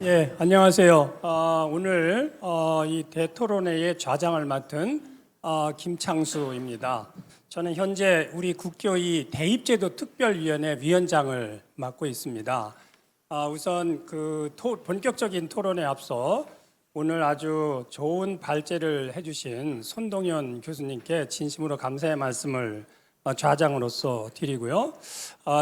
예, 안녕하세요. 오늘 이 대토론회의 좌장을 맡은 김창수입니다. 저는 현재 우리 국교의 대입제도 특별위원회 위원장을 맡고 있습니다. 우선 본격적인 토론에 앞서 오늘 아주 좋은 발제를 해주신 손동현 교수님께 진심으로 감사의 말씀을 좌장으로서 드리고요.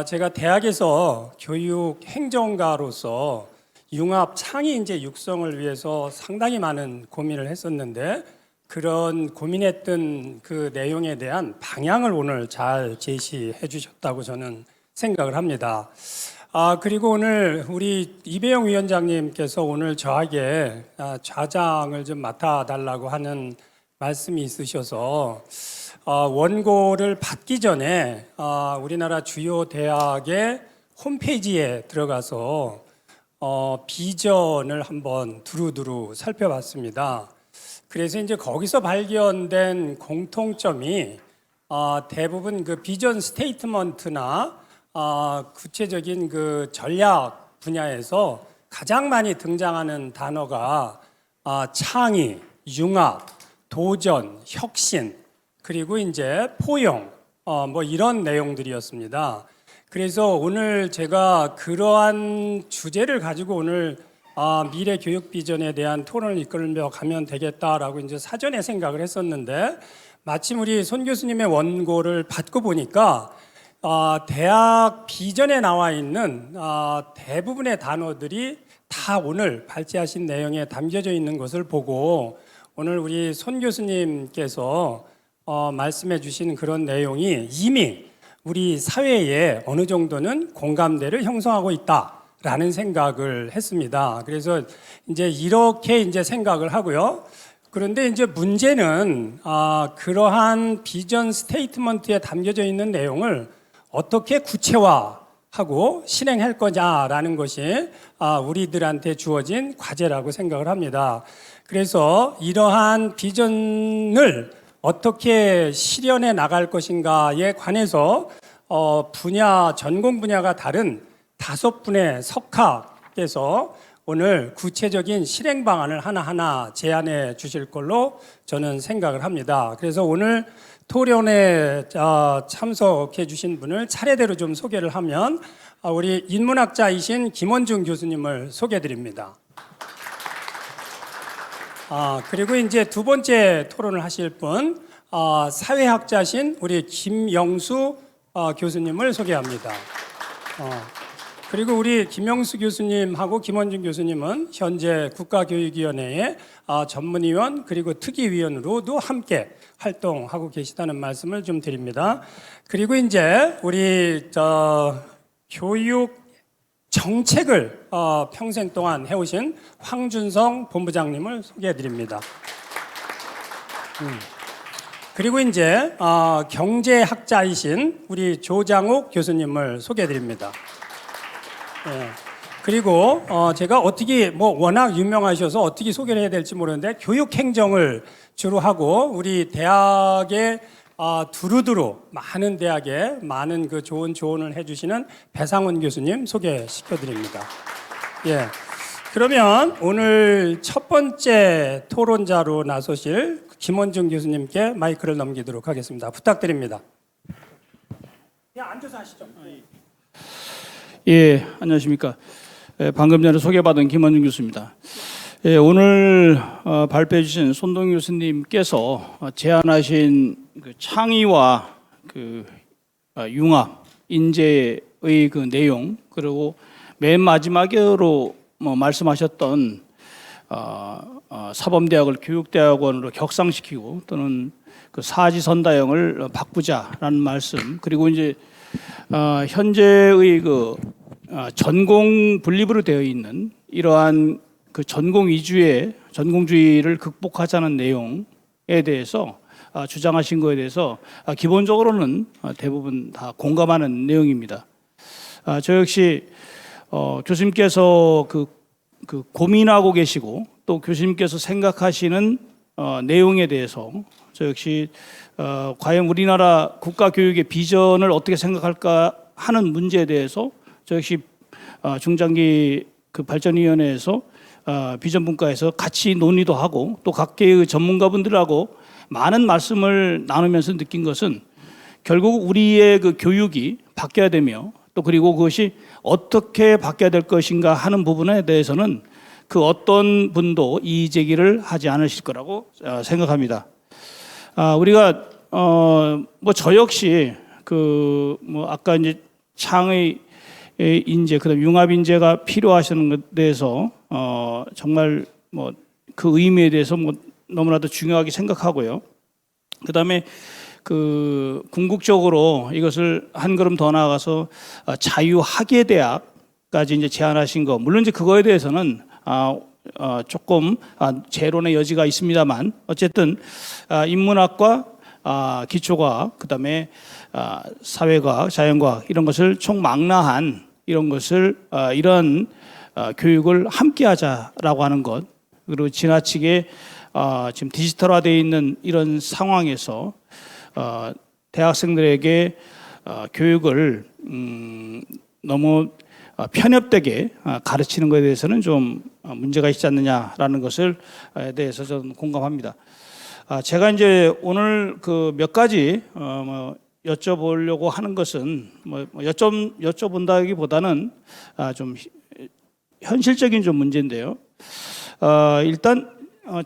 제가 대학에서 교육 행정가로서 융합 창의 인재 육성을 위해서 상당히 많은 고민을 했었는데 그런 고민했던 그 내용에 대한 방향을 오늘 잘 제시해 주셨다고 저는 생각을 합니다. 그리고 오늘 우리 이배영 위원장님께서 오늘 저에게 좌장을 좀 맡아달라고 하는 말씀이 있으셔서 원고를 받기 전에 우리나라 주요 대학의 홈페이지에 들어가서 비전을 한번 두루두루 살펴봤습니다. 그래서 이제 거기서 발견된 공통점이 대부분 그 비전 스테이트먼트나 구체적인 그 전략 분야에서 가장 많이 등장하는 단어가 창의, 융합, 도전, 혁신, 그리고 이제 포용, 뭐 이런 내용들이었습니다. 그래서 오늘 제가 그러한 주제를 가지고 오늘 미래 교육 비전에 대한 토론을 이끌며 가면 되겠다라고 이제 사전에 생각을 했었는데 마침 우리 손 교수님의 원고를 받고 보니까 대학 비전에 나와 있는 대부분의 단어들이 다 오늘 발제하신 내용에 담겨져 있는 것을 보고 오늘 우리 손 교수님께서 말씀해 주신 그런 내용이 이미 우리 사회에 어느 정도는 공감대를 형성하고 있다라는 생각을 했습니다. 그래서 이제 이렇게 이제 생각을 하고요. 그런데 이제 문제는 그러한 비전 스테이트먼트에 담겨져 있는 내용을 어떻게 구체화하고 실행할 거냐라는 것이 우리들한테 주어진 과제라고 생각을 합니다. 그래서 이러한 비전을 어떻게 실현해 나갈 것인가에 관해서 전공 분야가 다른 5분의 석학께서 오늘 구체적인 실행 방안을 하나하나 제안해 주실 걸로 저는 생각을 합니다. 그래서 오늘 토론에 참석해 주신 분을 차례대로 좀 소개를 하면 우리 인문학자이신 김원중 교수님을 소개해 드립니다. 그리고 이제 두 번째 토론을 하실 분, 사회학자신 우리 김영수 교수님을 소개합니다. 그리고 우리 김영수 교수님하고 김원준 교수님은 현재 국가교육위원회의 전문위원 그리고 특위위원으로도 함께 활동하고 계시다는 말씀을 좀 드립니다. 그리고 이제 우리 교육 정책을 평생 동안 해오신 황준성 본부장님을 소개해 드립니다. 그리고 이제 경제학자이신 우리 조장욱 교수님을 소개해 드립니다. 네. 그리고 제가 어떻게 워낙 유명하셔서 어떻게 소개를 해야 될지 모르는데 교육행정을 주로 하고 우리 대학의 두루두루 많은 대학에 많은 그 좋은 조언을 해주시는 배상훈 교수님 소개시켜드립니다. 예. 그러면 오늘 첫 번째 토론자로 나서실 김원중 교수님께 마이크를 넘기도록 하겠습니다. 부탁드립니다. 그냥 앉아서 하시죠. 예, 안녕하십니까. 방금 전에 소개받은 김원중 교수입니다. 오늘 발표해 주신 손동현 교수님께서 제안하신 그 창의와 그 융합, 인재의 그 내용, 그리고 맨 마지막으로 말씀하셨던 사범대학을 교육대학원으로 격상시키고 또는 그 사지선다형을 바꾸자라는 말씀, 그리고 이제 현재의 그 전공 분립으로 되어 있는 이러한 그 전공주의를 극복하자는 내용에 대해서 주장하신 것에 대해서 기본적으로는 대부분 다 공감하는 내용입니다. 저 역시 교수님께서 그 고민하고 계시고 또 교수님께서 생각하시는 내용에 대해서 저 역시 과연 우리나라 국가교육의 비전을 어떻게 생각할까 하는 문제에 대해서 저 역시 중장기 그 발전위원회에서 비전분과에서 같이 논의도 하고 또 각계의 전문가분들하고 많은 말씀을 나누면서 느낀 것은 결국 우리의 그 교육이 바뀌어야 되며 또 그리고 그것이 어떻게 바뀌어야 될 것인가 하는 부분에 대해서는 그 어떤 분도 이의 제기를 하지 않으실 거라고 생각합니다. 우리가 뭐 저 역시 그 뭐 아까 이제 창의 인재 그다음 융합 인재가 필요하시는 것에 대해서 정말 뭐 그 의미에 대해서 뭐 너무나도 중요하게 생각하고요. 그다음에 그 궁극적으로 이것을 한 걸음 더 나아가서 자유학예 대학까지 이제 제안하신 거 물론 이제 그거에 대해서는 조금 재론의 여지가 있습니다만 어쨌든 인문학과 기초과학 그다음에 사회과학, 자연과학 이런 것을 총망라한 이런 것을 이런 교육을 함께하자라고 하는 것 그리고 지나치게 지금 디지털화되어 있는 이런 상황에서 대학생들에게 교육을 너무 편협되게 가르치는 것에 대해서는 좀 문제가 있지 않느냐라는 것을 대해서 저는 공감합니다. 제가 이제 오늘 그 몇 가지 뭐 여쭤보려고 하는 것은 뭐 여쭤본다기보다는 좀 현실적인 좀 문제인데요. 일단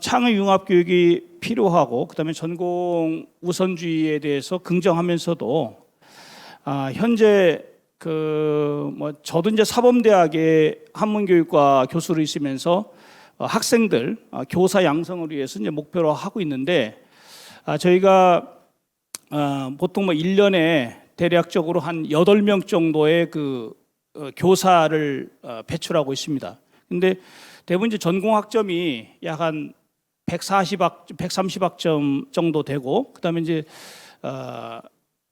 창의 융합 교육이 필요하고 그다음에 전공 우선주의에 대해서 긍정하면서도 현재 그 뭐 저도 이제 사범대학의 한문교육과 교수로 있으면서 학생들 교사 양성을 위해서 이제 목표로 하고 있는데 저희가 보통 뭐 1년에 대략적으로 한 8명 정도의 그 교사를 배출하고 있습니다. 근데 대부분 이제 전공 학점이 약 한 130학점 정도 되고 그다음에 이제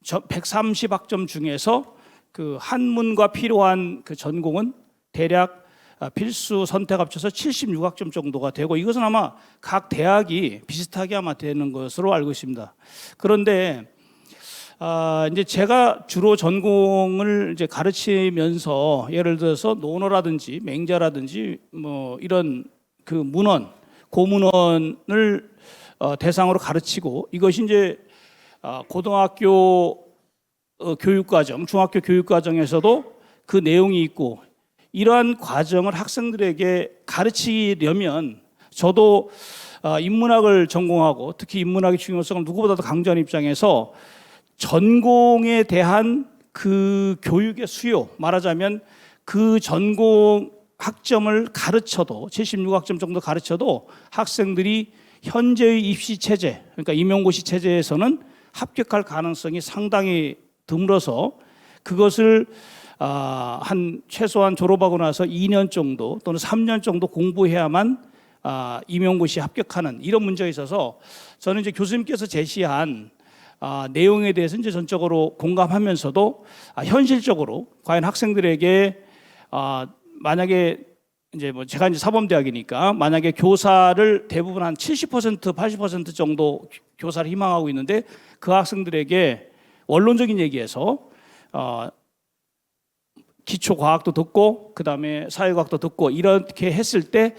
130학점 중에서 그 한문과 필요한 그 전공은 대략 필수 선택 합쳐서 76학점 정도가 되고 이것은 아마 각 대학이 비슷하게 아마 되는 것으로 알고 있습니다. 그런데 이제 제가 주로 전공을 이제 가르치면서 예를 들어서 논어라든지 맹자라든지 뭐 이런 그 문헌, 고문헌을 대상으로 가르치고 이것이 이제 고등학교 교육과정, 중학교 교육과정에서도 그 내용이 있고 이러한 과정을 학생들에게 가르치려면 저도 인문학을 전공하고 특히 인문학의 중요성을 누구보다도 강조하는 입장에서 전공에 대한 그 교육의 수요, 말하자면 그 전공 학점을 가르쳐도 76학점 정도 가르쳐도 학생들이 현재의 입시 체제, 그러니까 임용고시 체제에서는 합격할 가능성이 상당히 드물어서 그것을 한 최소한 졸업하고 나서 2년 정도 또는 3년 정도 공부해야만 임용고시 합격하는 이런 문제가 있어서 저는 이제 교수님께서 제시한 내용에 대해서 이제 전적으로 공감하면서도 현실적으로 과연 학생들에게 만약에 이제 뭐 제가 이제 사범대학이니까 만약에 교사를 대부분 한 70% 80% 정도 교사를 희망하고 있는데 그 학생들에게 원론적인 얘기에서 기초 과학도 듣고 그다음에 사회과학도 듣고 이렇게 했을 때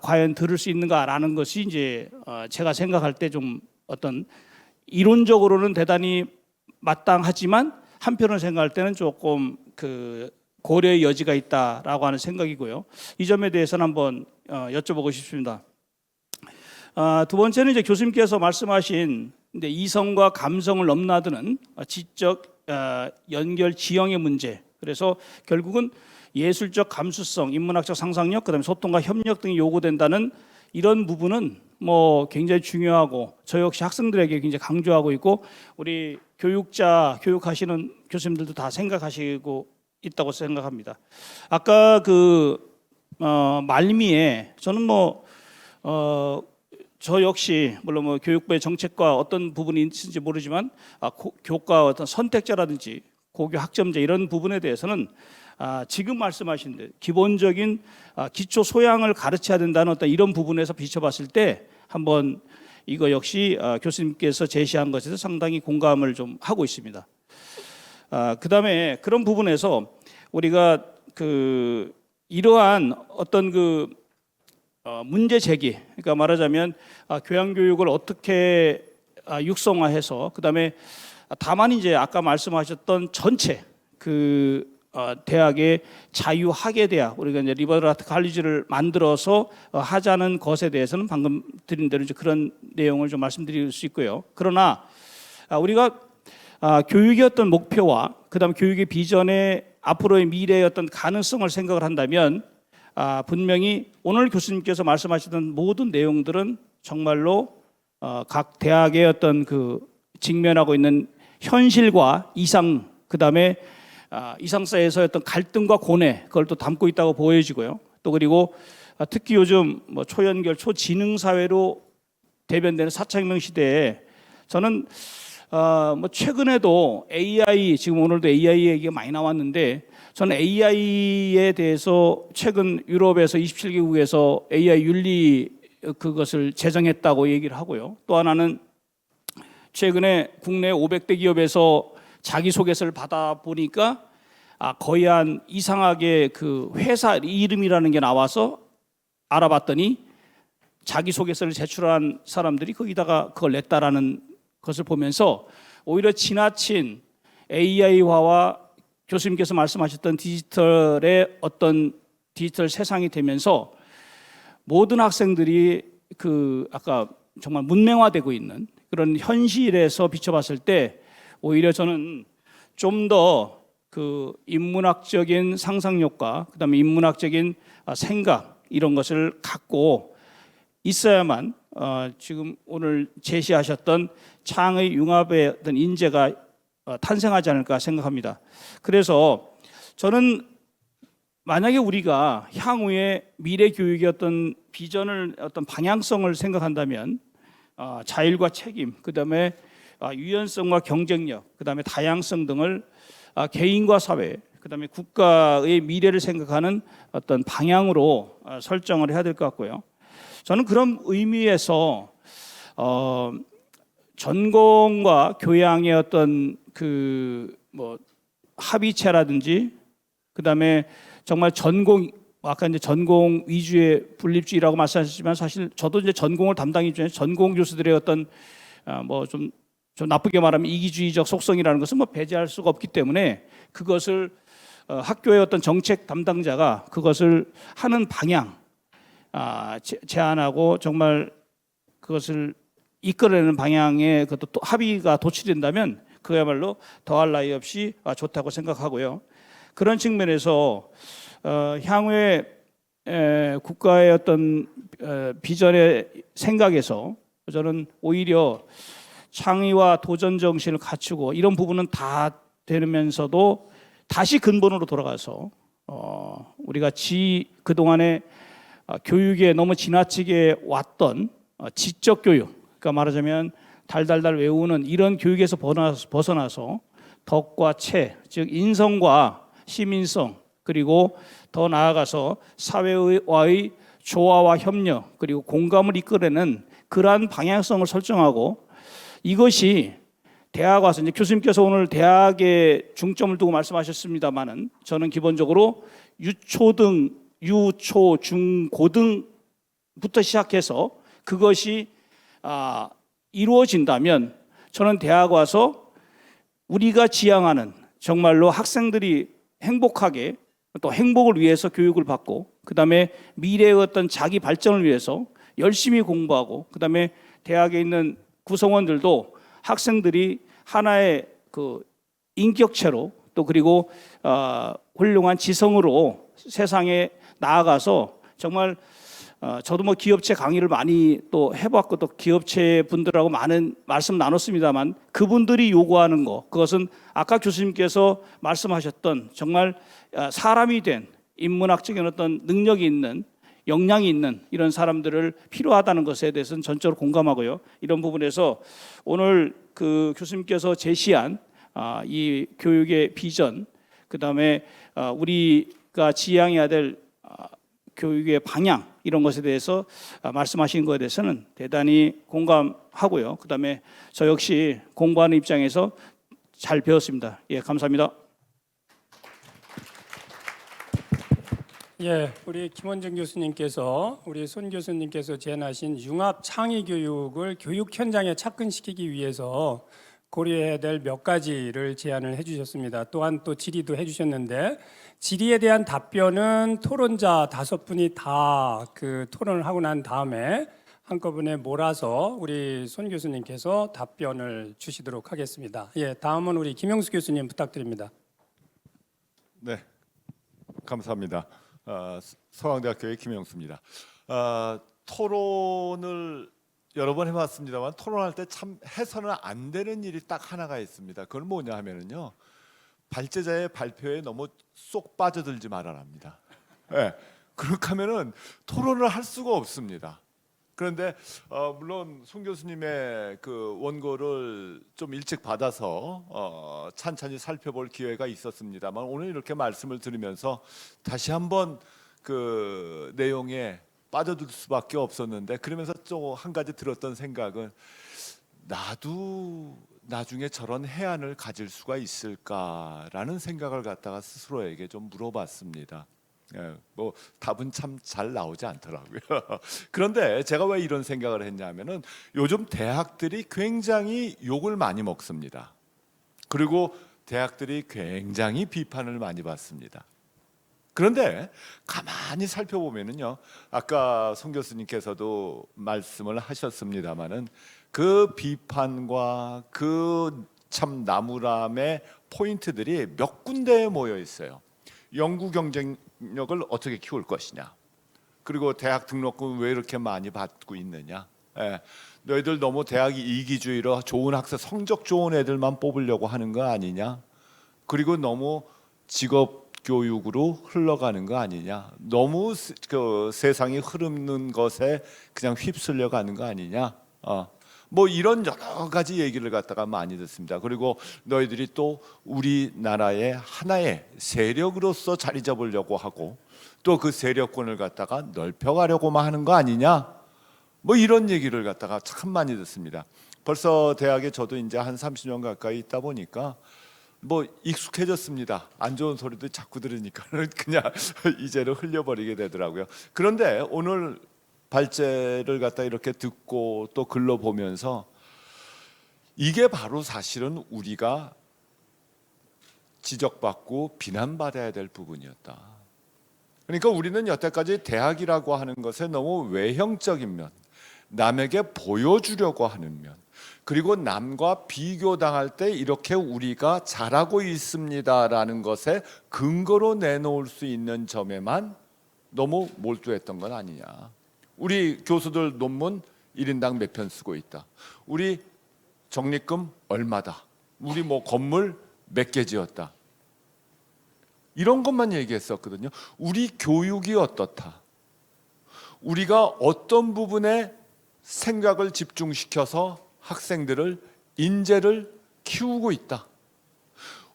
과연 들을 수 있는가라는 것이 이제 제가 생각할 때 좀 어떤 이론적으로는 대단히 마땅하지만 한편으로 생각할 때는 조금 그 고려의 여지가 있다라고 하는 생각이고요. 이 점에 대해서는 한번 여쭤보고 싶습니다. 두 번째는 이제 교수님께서 말씀하신 이성과 감성을 넘나드는 지적 연결 지형의 문제. 그래서 결국은 예술적 감수성, 인문학적 상상력, 그다음에 소통과 협력 등이 요구된다는 이런 부분은 뭐 굉장히 중요하고 저 역시 학생들에게 굉장히 강조하고 있고 우리 교육하시는 교수님들도 다 생각하시고 있다고 생각합니다. 아까 그 말미에 저는 저 역시 물론 뭐 교육부의 정책과 어떤 부분이 있는지 모르지만 교과 어떤 선택자라든지 고교 학점제 이런 부분에 대해서는 지금 말씀하신 듯 기본적인 기초 소양을 가르쳐야 된다는 어떤 이런 부분에서 비춰봤을 때 한번 이거 역시 교수님께서 제시한 것에서 상당히 공감을 좀 하고 있습니다. 그다음에 그런 부분에서 우리가 그 이러한 어떤 그 문제 제기, 그러니까 말하자면 교양 교육을 어떻게 육성화해서 그다음에 다만 이제 아까 말씀하셨던 전체 그 대학의 자유학예 대학, 우리가 이제 리버럴 아트 칼리지를 만들어서 하자는 것에 대해서는 방금 드린 대로 이제 그런 내용을 좀 말씀드릴 수 있고요. 그러나 우리가 교육의 어떤 목표와 그다음 교육의 비전의 앞으로의 미래의 어떤 가능성을 생각을 한다면 분명히 오늘 교수님께서 말씀하시던 모든 내용들은 정말로 각 대학의 어떤 그 직면하고 있는 현실과 이상, 그다음에 이상사회에서의 어떤 갈등과 고뇌, 그걸 또 담고 있다고 보여지고요. 또 그리고 특히 요즘 뭐 초연결, 초지능 사회로 대변되는 4차 혁명 시대에 저는 뭐 최근에도 AI, 지금 오늘도 AI 얘기가 많이 나왔는데, 저는 AI에 대해서 최근 유럽에서 27개국에서 AI 윤리 그것을 제정했다고 얘기를 하고요. 또 하나는 최근에 국내 500대 기업에서 자기소개서를 받아보니까 거의 한 이상하게 그 회사 이름이라는 게 나와서 알아봤더니 자기소개서를 제출한 사람들이 거기다가 그걸 냈다라는 것을 보면서 오히려 지나친 AI화와 교수님께서 말씀하셨던 디지털의 어떤 디지털 세상이 되면서 모든 학생들이 그 아까 정말 문맹화되고 있는 그런 현실에서 비춰봤을 때 오히려 저는 좀 더 그 인문학적인 상상력과 그다음에 인문학적인 생각 이런 것을 갖고 있어야만 지금 오늘 제시하셨던 창의 융합의 어떤 인재가 탄생하지 않을까 생각합니다. 그래서 저는 만약에 우리가 향후의 미래 교육의 어떤 비전을 어떤 방향성을 생각한다면 자율과 책임, 그다음에 유연성과 경쟁력, 그다음에 다양성 등을 개인과 사회, 그다음에 국가의 미래를 생각하는 어떤 방향으로 설정을 해야 될 것 같고요. 저는 그런 의미에서 전공과 교양의 어떤 그 뭐 합의체라든지 그다음에 정말 전공, 아까 이제 전공 위주의 분립주의라고 말씀하셨지만 사실 저도 이제 전공을 담당이 중에 전공 교수들의 어떤 뭐 좀 나쁘게 말하면 이기주의적 속성이라는 것은 뭐 배제할 수가 없기 때문에 그것을 학교의 어떤 정책 담당자가 그것을 하는 방향 제안하고 정말 그것을 이끌어내는 방향에 그것도 또 합의가 도출된다면 그야말로 더할 나위 없이 좋다고 생각하고요. 그런 측면에서 향후에 국가의 어떤 비전의 생각에서 저는 오히려 창의와 도전 정신을 갖추고 이런 부분은 다 되면서도 다시 근본으로 돌아가서 우리가 그동안에 교육에 너무 지나치게 왔던 지적 교육, 그러니까 말하자면 달달달 외우는 이런 교육에서 벗어나서 덕과 체, 즉 인성과 시민성, 그리고 더 나아가서 사회와의 조화와 협력, 그리고 공감을 이끌어내는 그러한 방향성을 설정하고, 이것이 대학 와서 이제 교수님께서 오늘 대학에 중점을 두고 말씀하셨습니다만은 저는 기본적으로 유초등, 유초, 중, 고등부터 시작해서 그것이 이루어진다면 저는 대학 와서 우리가 지향하는 정말로 학생들이 행복하게 또 행복을 위해서 교육을 받고 그다음에 미래의 어떤 자기 발전을 위해서 열심히 공부하고 그다음에 대학에 있는 구성원들도 학생들이 하나의 그 인격체로 또 그리고 훌륭한 지성으로 세상에 나아가서 정말 저도 뭐 기업체 강의를 많이 또 해봤고 또 기업체 분들하고 많은 말씀 나눴습니다만 그분들이 요구하는 거, 그것은 아까 교수님께서 말씀하셨던 정말 사람이 된 인문학적인 어떤 능력이 있는 역량이 있는 이런 사람들을 필요하다는 것에 대해서는 전적으로 공감하고요. 이런 부분에서 오늘 그 교수님께서 제시한 이 교육의 비전, 그다음에 우리가 지향해야 될 교육의 방향 이런 것에 대해서 말씀하신 것에 대해서는 대단히 공감하고요. 그다음에 저 역시 공부하는 입장에서 잘 배웠습니다. 예, 감사합니다. 예, 우리 김원정 교수님께서 우리 손 교수님께서 제안하신 융합 창의 교육을 교육 현장에 착근시키기 위해서 고려해야 될 몇 가지를 제안을 해주셨습니다. 또한 또 질의도 해주셨는데 질의에 대한 답변은 토론자 5분이 다 그 토론을 하고 난 다음에 한꺼번에 몰아서 우리 손 교수님께서 답변을 주시도록 하겠습니다. 예, 다음은 우리 김영수 교수님 부탁드립니다. 네, 감사합니다. 서강대학교의 김영수입니다. 토론을 여러 번 해봤습니다만 토론할 때 참 해서는 안 되는 일이 딱 하나가 있습니다. 그건 뭐냐 하면은요, 발제자의 발표에 너무 쏙 빠져들지 말아랍니다. 네, 그렇게 하면은 토론을 할 수가 없습니다. 그런데 물론 손 교수님의 그 원고를 좀 일찍 받아서 찬찬히 살펴볼 기회가 있었습니다만 오늘 이렇게 말씀을 들으면서 다시 한번 그 내용에 빠져들 수밖에 없었는데, 그러면서 또 한 가지 들었던 생각은 나도 나중에 저런 해안을 가질 수가 있을까라는 생각을 갖다가 스스로에게 좀 물어봤습니다. 예, 뭐 답은 참 잘 나오지 않더라고요. 그런데 제가 왜 이런 생각을 했냐면은 요즘 대학들이 굉장히 욕을 많이 먹습니다. 그리고 대학들이 굉장히 비판을 많이 받습니다. 그런데 가만히 살펴보면은요, 아까 송 교수님께서도 말씀을 하셨습니다마는 그 비판과 그 참 나무람의 포인트들이 몇 군데에 모여 있어요. 연구 경쟁력을 어떻게 키울 것이냐, 그리고 대학 등록금 왜 이렇게 많이 받고 있느냐, 너희들 너무 대학이 이기주의로 좋은 학생, 성적 좋은 애들만 뽑으려고 하는 거 아니냐, 그리고 너무 직업 교육으로 흘러가는 거 아니냐, 너무 그 세상이 흐르는 것에 그냥 휩쓸려 가는 거 아니냐, 뭐 이런 여러 가지 얘기를 갖다가 많이 듣습니다. 그리고 너희들이 또 우리나라의 하나의 세력으로서 자리 잡으려고 하고 또 그 세력권을 갖다가 넓혀가려고만 하는 거 아니냐, 뭐 이런 얘기를 갖다가 참 많이 듣습니다. 벌써 대학에 저도 이제 한 30년 가까이 있다 보니까 뭐 익숙해졌습니다. 안 좋은 소리도 자꾸 들으니까는 그냥 이제는 흘려버리게 되더라고요. 그런데 오늘 발제를 갖다 이렇게 듣고 또 글로 보면서 이게 바로 사실은 우리가 지적받고 비난받아야 될 부분이었다. 그러니까 우리는 여태까지 대학이라고 하는 것에 너무 외형적인 면, 남에게 보여주려고 하는 면, 그리고 남과 비교당할 때 이렇게 우리가 잘하고 있습니다라는 것에 근거로 내놓을 수 있는 점에만 너무 몰두했던 건 아니냐. 우리 교수들 논문 1인당 몇 편 쓰고 있다, 우리 적립금 얼마다, 우리 뭐 건물 몇 개 지었다, 이런 것만 얘기했었거든요. 우리 교육이 어떻다, 우리가 어떤 부분에 생각을 집중시켜서 학생들을, 인재를 키우고 있다.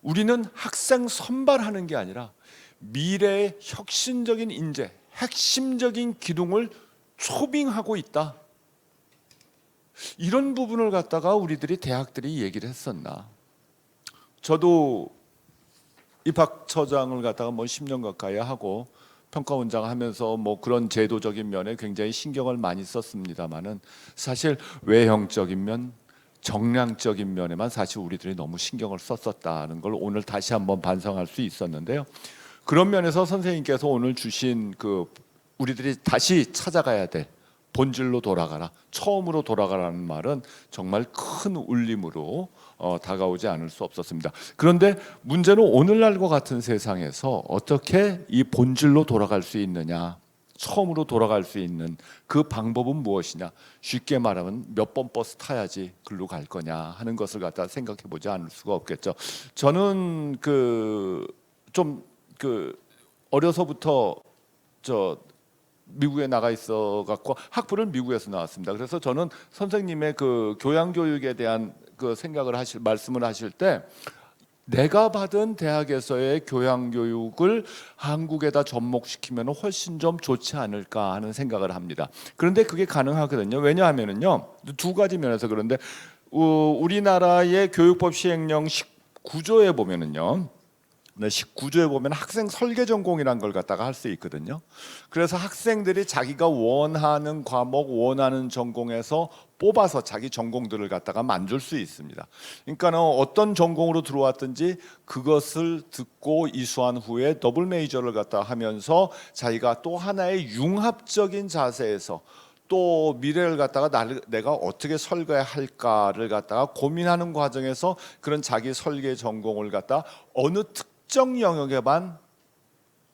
우리는 학생 선발하는 게 아니라 미래의 혁신적인 인재, 핵심적인 기둥을 초빙하고 있다. 이런 부분을 갖다가 우리들이 대학들이 얘기를 했었나. 저도 입학처장을 갖다가 뭐 10년 가까이 하고 평가원장 하면서 뭐 그런 제도적인 면에 굉장히 신경을 많이 썼습니다만은 사실 외형적인 면, 정량적인 면에만 사실 우리들이 너무 신경을 썼었다는 걸 오늘 다시 한번 반성할 수 있었는데요. 그런 면에서 선생님께서 오늘 주신 그 우리들이 다시 찾아가야 될 본질로 돌아가라, 처음으로 돌아가라는 말은 정말 큰 울림으로 다가오지 않을 수 없었습니다. 그런데 문제는 오늘날과 같은 세상에서 어떻게 이 본질로 돌아갈 수 있느냐, 처음으로 돌아갈 수 있는 그 방법은 무엇이냐, 쉽게 말하면 몇 번 버스 타야지 글로 갈 거냐 하는 것을 갖다 생각해 보지 않을 수가 없겠죠. 저는 어려서부터 미국에 나가 있어 갖고 학부를 미국에서 나왔습니다. 그래서 저는 선생님의 그 교양 교육에 대한 그 생각을 말씀을 하실 때 내가 받은 대학에서의 교양 교육을 한국에다 접목시키면 훨씬 좀 좋지 않을까 하는 생각을 합니다. 그런데 그게 가능하거든요. 왜냐하면은요, 두 가지 면에서 그런데 우리나라의 교육법 시행령 19조에 보면은요, 19조에 보면 학생 설계 전공이라는 걸 갖다가 할 수 있거든요. 그래서 학생들이 자기가 원하는 과목, 원하는 전공에서 뽑아서 자기 전공들을 갖다가 만들 수 있습니다. 그러니까는 어떤 전공으로 들어왔든지 그것을 듣고 이수한 후에 더블 메이저를 갖다 하면서 자기가 또 하나의 융합적인 자세에서 또 미래를 갖다가 내가 어떻게 설계할까를 갖다가 고민하는 과정에서 그런 자기 설계 전공을 갖다 어느 특정 영역에만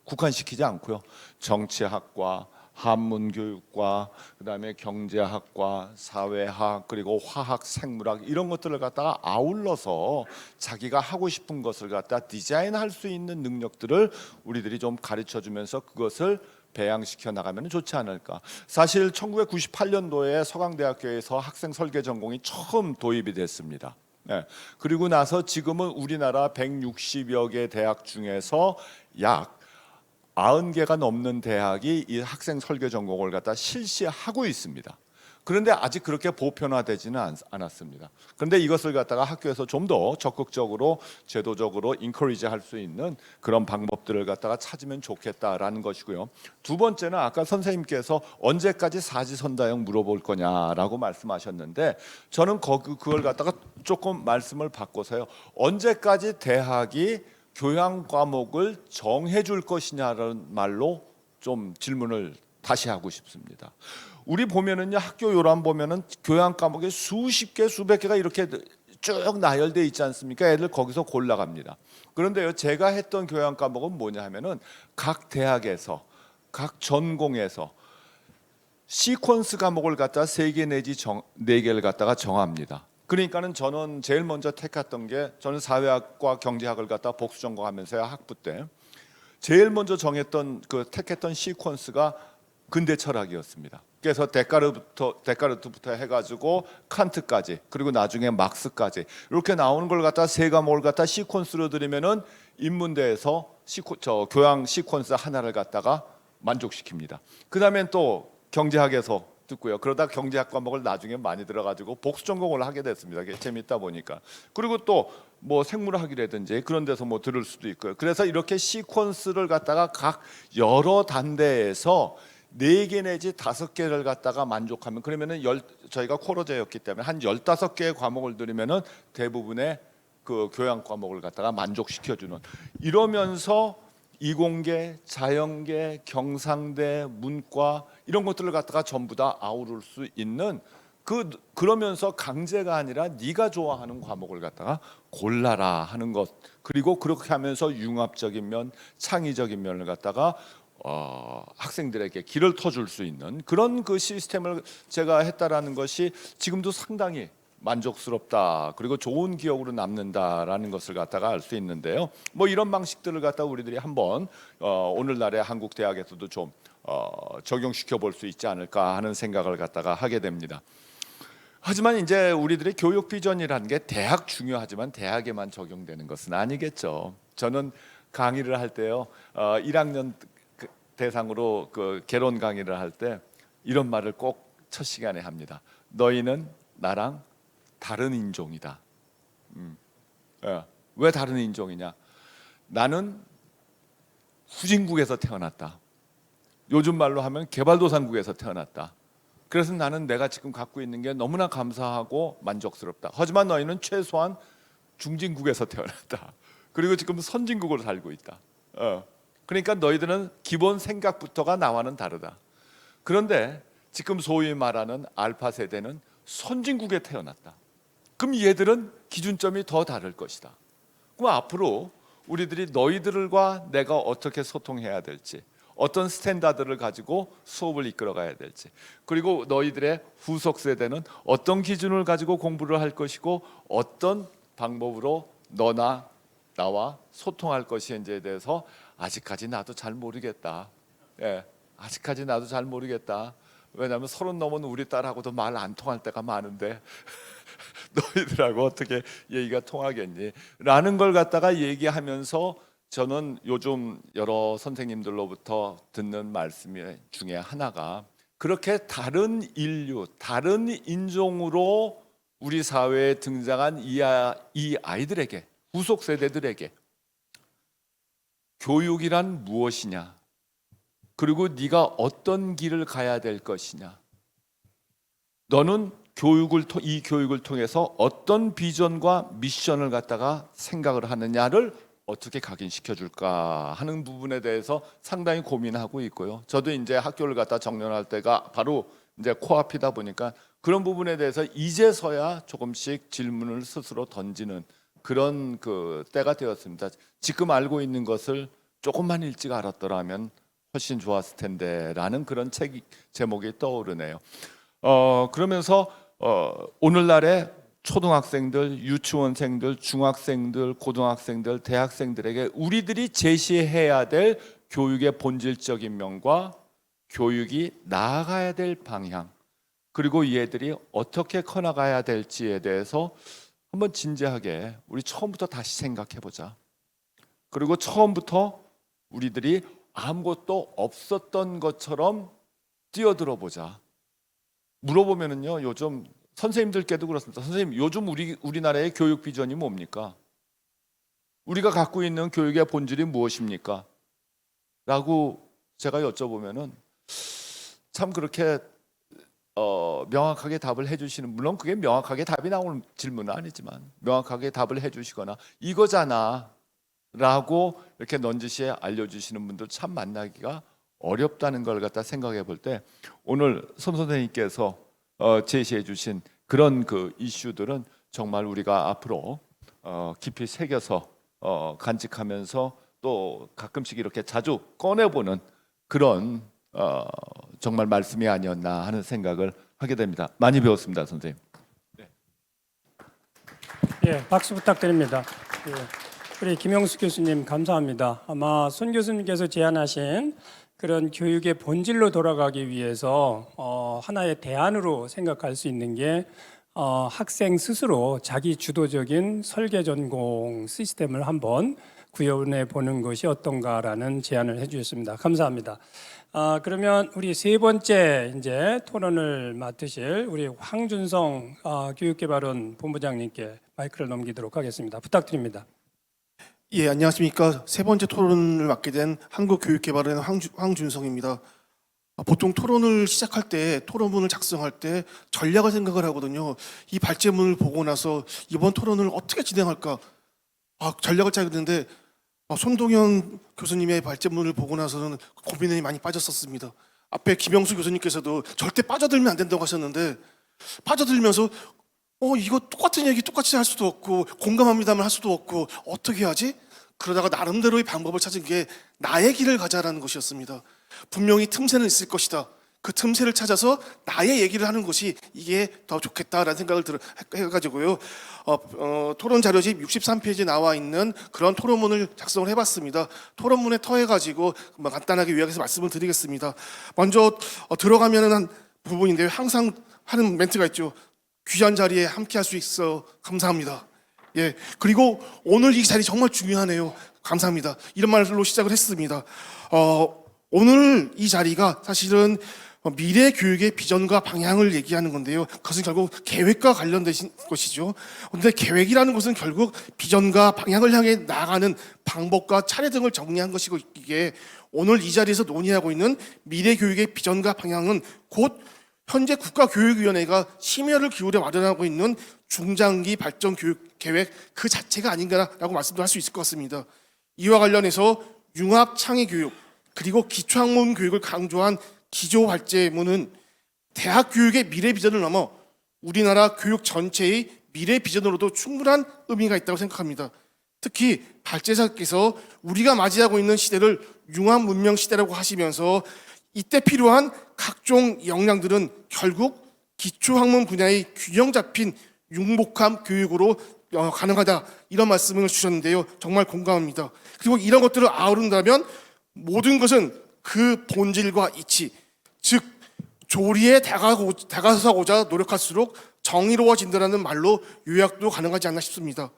국한시키지 않고요. 정치학과, 한문교육과, 그다음에 경제학과, 사회학, 그리고 화학, 생물학 이런 것들을 갖다가 아울러서 자기가 하고 싶은 것을 갖다 디자인할 수 있는 능력들을 우리들이 좀 가르쳐주면서 그것을 배양시켜 나가면 좋지 않을까. 사실 1998년도에 서강대학교에서 학생 설계 전공이 처음 도입이 됐습니다. 네. 그리고 나서 지금은 우리나라 160여 개 대학 중에서 약 90개가 넘는 대학이 이 학생 설계 전공을 갖다 실시하고 있습니다. 그런데 아직 그렇게 보편화되지는 않았습니다. 그런데 이것을 갖다가 학교에서 좀 더 적극적으로 제도적으로 인커리지 할 수 있는 그런 방법들을 갖다가 찾으면 좋겠다라는 것이고요. 두 번째는 아까 선생님께서 언제까지 사지선다형 물어볼 거냐라고 말씀하셨는데 저는 그걸 갖다가 조금 말씀을 바꿔서요. 언제까지 대학이 교양 과목을 정해줄 것이냐라는 말로 좀 질문을 다시 하고 싶습니다. 우리 보면은요, 학교 요람 보면은 교양 과목에 수십 개, 수백 개가 이렇게 쭉 나열돼 있지 않습니까? 애들 거기서 골라갑니다. 그런데요, 제가 했던 교양 과목은 뭐냐 하면은 각 대학에서 각 전공에서 시퀀스 과목을 갖다가 3개 내지 4개를 갖다가 정합니다. 그러니까는 저는 제일 먼저 택했던 게 저는 사회학과 경제학을 갖다가 복수 전공하면서요, 학부 때 제일 먼저 택했던 시퀀스가 근대 철학이었습니다. 그래서 데카르트부터 해가지고 칸트까지 그리고 나중에 막스까지 이렇게 나오는 걸 갖다 세 과목을 갖다 시퀀스로 들으면은 인문대에서 교양 시퀀스 하나를 갖다가 만족시킵니다. 그 다음엔 또 경제학에서 듣고요. 그러다 경제학 과목을 나중에 많이 들어가지고 복수 전공을 하게 됐습니다. 그게 재밌다 보니까. 그리고 또 뭐 생물학이라든지 그런 데서 뭐 들을 수도 있고요. 그래서 이렇게 시퀀스를 갖다가 각 여러 단대에서 4개 내지 5개를 갖다가 만족하면 그러면은 저희가 코러제였기 때문에 한 15개의 과목을 들으면은 대부분의 그 교양 과목을 갖다가 만족시켜주는 이러면서 이공계, 자연계, 경상대, 문과 이런 것들을 갖다가 전부 다 아우를 수 있는 그러면서 강제가 아니라 네가 좋아하는 과목을 갖다가 골라라 하는 것 그리고 그렇게 하면서 융합적인 면, 창의적인 면을 갖다가 학생들에게 길을 터줄 수 있는 그런 그 시스템을 제가 했다라는 것이 지금도 상당히 만족스럽다 그리고 좋은 기억으로 남는다라는 것을 갖다가 알 수 있는데요. 뭐 이런 방식들을 갖다가 우리들이 한번 오늘날의 한국 대학에서도 좀 적용시켜 볼 수 있지 않을까 하는 생각을 갖다가 하게 됩니다. 하지만 이제 우리들의 교육 비전이라는 게 대학 중요하지만 대학에만 적용되는 것은 아니겠죠. 저는 강의를 할 때요, 1학년 대상으로 그 개론 강의를 할 때 이런 말을 꼭 첫 시간에 합니다. 너희는 나랑 다른 인종이다. 왜 다른 인종이냐? 나는 후진국에서 태어났다. 요즘 말로 하면 개발도상국에서 태어났다. 그래서 나는 내가 지금 갖고 있는 게 너무나 감사하고 만족스럽다. 하지만 너희는 최소한 중진국에서 태어났다. 그리고 지금 선진국으로 살고 있다. 그러니까 너희들은 기본 생각부터가 나와는 다르다. 그런데 지금 소위 말하는 알파 세대는 선진국에 태어났다. 그럼 얘들은 기준점이 더 다를 것이다. 그럼 앞으로 우리들이 너희들과 내가 어떻게 소통해야 될지, 어떤 스탠다드를 가지고 수업을 이끌어가야 될지, 그리고 너희들의 후속 세대는 어떤 기준을 가지고 공부를 할 것이고 어떤 방법으로 너나 나와 소통할 것인지에 대해서 아직까지 나도 잘 모르겠다. 아직까지 나도 잘 모르겠다. 왜냐하면 30 넘은 우리 딸하고도 말 안 통할 때가 많은데 너희들하고 어떻게 얘기가 통하겠니? 라는 걸 갖다가 얘기하면서 저는 요즘 여러 선생님들로부터 듣는 말씀 중에 하나가 그렇게 다른 인류, 다른 인종으로 우리 사회에 등장한 이 아이들에게, 후속 세대들에게 교육이란 무엇이냐? 그리고 네가 어떤 길을 가야 될 것이냐? 너는 이 교육을 통해서 어떤 비전과 미션을 갖다가 생각을 하느냐를 어떻게 각인시켜 줄까 하는 부분에 대해서 상당히 고민하고 있고요. 저도 이제 학교를 갖다 정년할 때가 바로 이제 코앞이다 보니까 그런 부분에 대해서 이제서야 조금씩 질문을 스스로 던지는 그런 그 때가 되었습니다. 지금 알고 있는 것을 조금만 일찍 알았더라면 훨씬 좋았을 텐데라는 그런 책 제목이 떠오르네요. 그러면서 오늘날의 초등학생들, 유치원생들, 중학생들, 고등학생들, 대학생들에게 우리들이 제시해야 될 교육의 본질적인 면과 교육이 나아가야 될 방향, 그리고 얘들이 어떻게 커나가야 될지에 대해서 한번 진지하게 우리 처음부터 다시 생각해 보자. 그리고 처음부터 우리들이 아무것도 없었던 것처럼 뛰어들어 보자. 물어보면은요, 요즘 선생님들께도 그렇습니다. 선생님, 요즘 우리나라의 교육 비전이 뭡니까? 우리가 갖고 있는 교육의 본질이 무엇입니까? 라고 제가 여쭤보면은 참 그렇게 명확하게 답을 해주시는, 물론 그게 명확하게 답이 나오는 질문은 아니지만 명확하게 답을 해주시거나 이거잖아 라고 이렇게 넌지시 알려주시는 분들 참 만나기가 어렵다는 걸 갖다 생각해 볼 때, 오늘 손 선생님께서 제시해 주신 그런 그 이슈들은 정말 우리가 앞으로 깊이 새겨서 간직하면서 또 가끔씩 이렇게 자주 꺼내보는 그런 정말 말씀이 아니었나 하는 생각을 하게 됩니다. 많이 배웠습니다, 선생님. 예, 박수 부탁드립니다. 예, 우리 김영수 교수님 감사합니다. 아마 손 교수님께서 제안하신 그런 교육의 본질로 돌아가기 위해서 하나의 대안으로 생각할 수 있는 게 학생 스스로 자기 주도적인 설계 전공 시스템을 한번 구현해 보는 것이 어떤가라는 제안을 해주셨습니다. 감사합니다. 그러면 우리 세 번째 이제 토론을 맡으실 우리 황준성 교육개발원 본부장님께 마이크를 넘기도록 하겠습니다. 부탁드립니다. 예, 안녕하십니까. 세 번째 토론을 맡게 된 한국교육개발원 황준성입니다. 보통 토론을 시작할 때, 토론문을 작성할 때 전략을 생각을 하거든요. 이 발제문을 보고 나서 이번 토론을 어떻게 진행할까 전략을 짜게 되는데, 손동현 교수님의 발제문을 보고 나서는 고민에 많이 빠졌었습니다. 앞에 김영수 교수님께서도 절대 빠져들면 안 된다고 하셨는데, 빠져들면서 이거 똑같은 얘기 똑같이 할 수도 없고 공감합니다만 할 수도 없고 어떻게 하지? 그러다가 나름대로의 방법을 찾은 게 나의 길을 가자라는 것이었습니다. 분명히 틈새는 있을 것이다. 그 틈새를 찾아서 나의 얘기를 하는 것이 이게 더 좋겠다라는 생각을 해가지고요. 토론 자료집 63페이지에 나와 있는 그런 토론문을 작성을 해봤습니다. 토론문에 터해가지고 간단하게 요약해서 말씀을 드리겠습니다. 먼저 들어가면은 한 부분인데요. 항상 하는 멘트가 있죠. 귀한 자리에 함께 할 수 있어 감사합니다. 예, 그리고 오늘 이 자리 정말 중요하네요. 감사합니다. 이런 말로 시작을 했습니다. 오늘 이 자리가 사실은 미래 교육의 비전과 방향을 얘기하는 건데요. 그것은 결국 계획과 관련된 것이죠. 그런데 계획이라는 것은 결국 비전과 방향을 향해 나아가는 방법과 차례 등을 정리한 것이고, 이게 오늘 이 자리에서 논의하고 있는 미래 교육의 비전과 방향은 곧 현재 국가교육위원회가 심혈을 기울여 마련하고 있는 중장기 발전 교육 계획 그 자체가 아닌가라고 말씀도 할 수 있을 것 같습니다. 이와 관련해서 융합 창의 교육 그리고 기초학문 교육을 강조한 기조 발제문은 대학 교육의 미래 비전을 넘어 우리나라 교육 전체의 미래 비전으로도 충분한 의미가 있다고 생각합니다. 특히 발제자께서 우리가 맞이하고 있는 시대를 융합 문명 시대라고 하시면서 이때 필요한 각종 역량들은 결국 기초학문 분야의 균형 잡힌 융복함 교육으로 가능하다, 이런 말씀을 주셨는데요. 정말 공감합니다. 그리고 이런 것들을 아우른다면 모든 것은 그 본질과 이치, 즉 조리에 다가서고자 노력할수록 정의로워진다는 말로 요약도 가능하지 않나 싶습니다.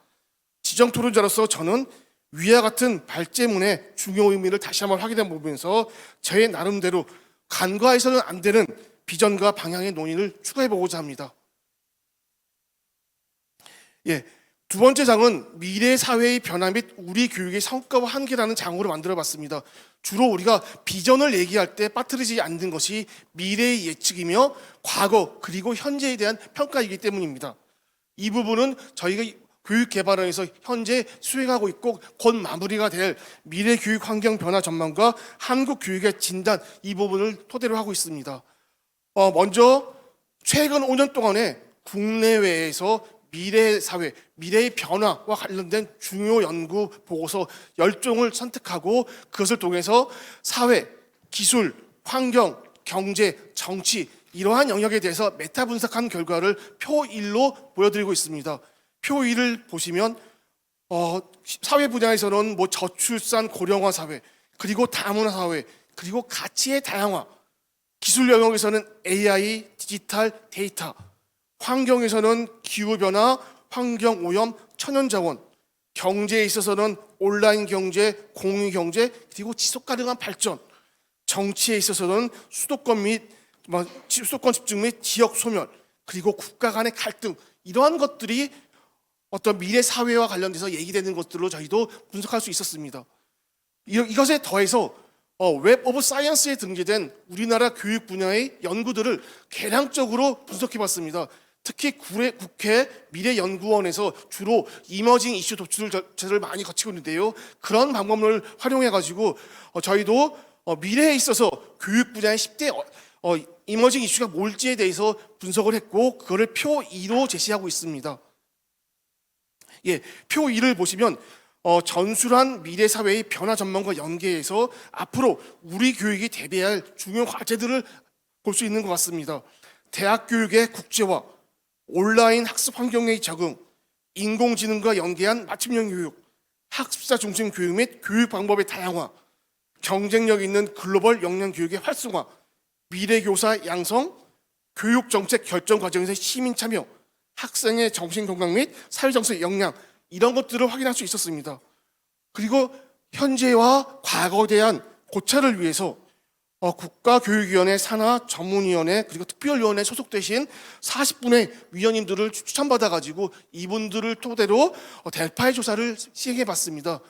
지정 토론자로서 저는 위와 같은 발제문의 중요 의미를 다시 한번 확인해 보면서 저의 나름대로 간과해서는 안 되는 비전과 방향의 논의를 추가해 보고자 합니다. 예, 두 번째 장은 미래 사회의 변화 및 우리 교육의 성과와 한계라는 장으로 만들어봤습니다. 주로 우리가 비전을 얘기할 때 빠뜨리지 않는 것이 미래의 예측이며 과거 그리고 현재에 대한 평가이기 때문입니다. 이 부분은 저희가 교육개발원에서 현재 수행하고 있고 곧 마무리가 될 미래 교육 환경 변화 전망과 한국 교육의 진단, 이 부분을 토대로 하고 있습니다. 먼저 최근 5년 동안에 국내외에서 미래 사회, 미래의 변화와 관련된 중요 연구 보고서 10종을 선택하고 그것을 통해서 사회, 기술, 환경, 경제, 정치 이러한 영역에 대해서 메타 분석한 결과를 표 1로 보여드리고 있습니다. 표 1을 보시면 사회 분야에서는 뭐 저출산 고령화 사회, 그리고 다문화 사회, 그리고 가치의 다양화, 기술 영역에서는 AI, 디지털, 데이터, 환경에서는 기후변화, 환경오염, 천연자원, 경제에 있어서는 온라인 경제, 공유경제, 그리고 지속가능한 발전, 정치에 있어서는 수도권 집중 및 지역 소멸, 그리고 국가 간의 갈등, 이러한 것들이 어떤 미래 사회와 관련돼서 얘기되는 것들로 저희도 분석할 수 있었습니다. 이것에 더해서 웹 오브 사이언스에 등재된 우리나라 교육 분야의 연구들을 개량적으로 분석해봤습니다. 특히 국회 미래연구원에서 주로 이머징 이슈 도출제를 많이 거치고 있는데요. 그런 방법을 활용해가지고 저희도 미래에 있어서 교육 분야의 10대 이머징 이슈가 뭘지에 대해서 분석을 했고 그거를 표 2로 제시하고 있습니다. 예, 표 2를 보시면 전술한 미래 사회의 변화 전망과 연계해서 앞으로 우리 교육이 대비할 중요 과제들을 볼 수 있는 것 같습니다. 대학 교육의 국제화, 온라인 학습 환경의 적응, 인공지능과 연계한 맞춤형 교육, 학습자 중심 교육 및 교육 방법의 다양화, 경쟁력 있는 글로벌 역량 교육의 활성화, 미래 교사 양성, 교육 정책 결정 과정에서의 시민 참여, 학생의 정신 건강 및 사회 정서의 역량, 이런 것들을 확인할 수 있었습니다. 그리고 현재와 과거에 대한 고찰을 위해서 국가교육위원회 산하 전문위원회 그리고 특별위원회 소속되신 40분의 위원님들을 추천받아가지고 이분들을 토대로 델파이 조사를 시행해봤습니다.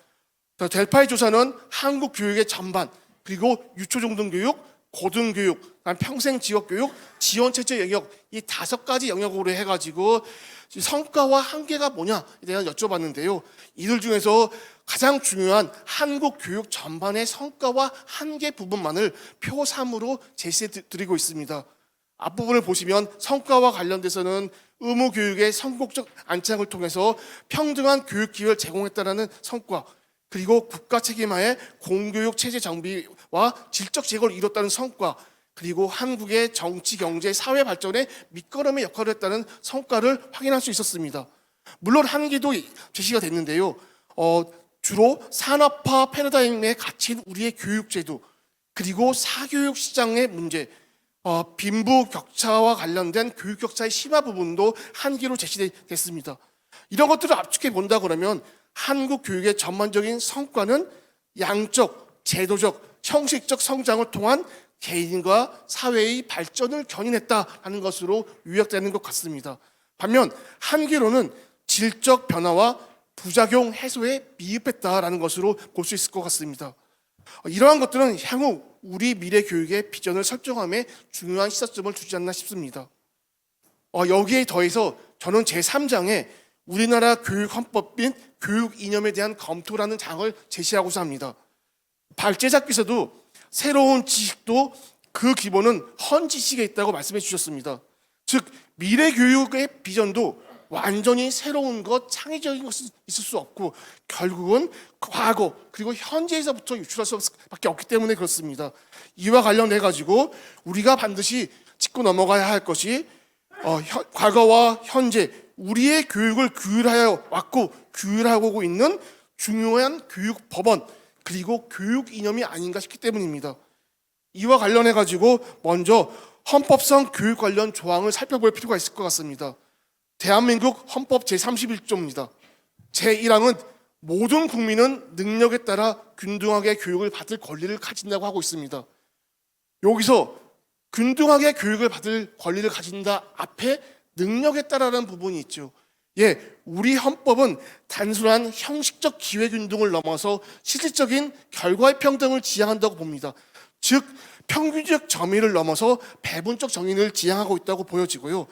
델파이 조사는 한국 교육의 전반, 그리고 유초중등교육, 고등교육, 평생지역교육, 지원체제 영역, 이 5가지 영역으로 해가지고 성과와 한계가 뭐냐에 대해 여쭤봤는데요. 이들 중에서 가장 중요한 한국 교육 전반의 성과와 한계 부분만을 표 3으로 제시해 드리고 있습니다. 앞부분을 보시면 성과와 관련돼서는 의무교육의 선곡적 안착을 통해서 평등한 교육 기회를 제공했다는 성과, 그리고 국가 책임하에 공교육 체제 정비와 질적 제고를 이뤘다는 성과, 그리고 한국의 정치, 경제, 사회 발전에 밑거름의 역할을 했다는 성과를 확인할 수 있었습니다. 물론 한계도 제시가 됐는데요. 주로 산업화 패러다임에 갇힌 우리의 교육제도, 그리고 사교육 시장의 문제, 빈부 격차와 관련된 교육 격차의 심화 부분도 한계로 제시됐습니다. 이런 것들을 압축해 본다 그러면 한국 교육의 전반적인 성과는 양적, 제도적, 형식적 성장을 통한 개인과 사회의 발전을 견인했다는 것으로 요약되는 것 같습니다. 반면 한계로는 질적 변화와 부작용 해소에 미흡했다라는 것으로 볼 수 있을 것 같습니다. 이러한 것들은 향후 우리 미래 교육의 비전을 설정함에 중요한 시사점을 주지 않나 싶습니다. 여기에 더해서 저는 제3장에 우리나라 교육헌법 및 교육 이념에 대한 검토라는 장을 제시하고자 합니다. 발제자께서도 새로운 지식도 그 기본은 헌 지식에 있다고 말씀해 주셨습니다. 즉 미래 교육의 비전도 완전히 새로운 것, 창의적인 것은 있을 수 없고 결국은 과거 그리고 현재에서부터 유출할 수밖에 없기 때문에 그렇습니다. 이와 관련해 가지고 우리가 반드시 짚고 넘어가야 할 것이 과거와 현재 우리의 교육을 규율하여 왔고 규율하고 있는 중요한 교육 법원 그리고 교육 이념이 아닌가 싶기 때문입니다. 이와 관련해 가지고 먼저 헌법상 교육 관련 조항을 살펴볼 필요가 있을 것 같습니다. 대한민국 헌법 제31조입니다. 제1항은 모든 국민은 능력에 따라 균등하게 교육을 받을 권리를 가진다고 하고 있습니다. 여기서 균등하게 교육을 받을 권리를 가진다 앞에 능력에 따라라는 부분이 있죠. 예, 우리 헌법은 단순한 형식적 기회균등을 넘어서 실질적인 결과의 평등을 지향한다고 봅니다. 즉 평균적 정의를 넘어서 배분적 정의를 지향하고 있다고 보여지고요.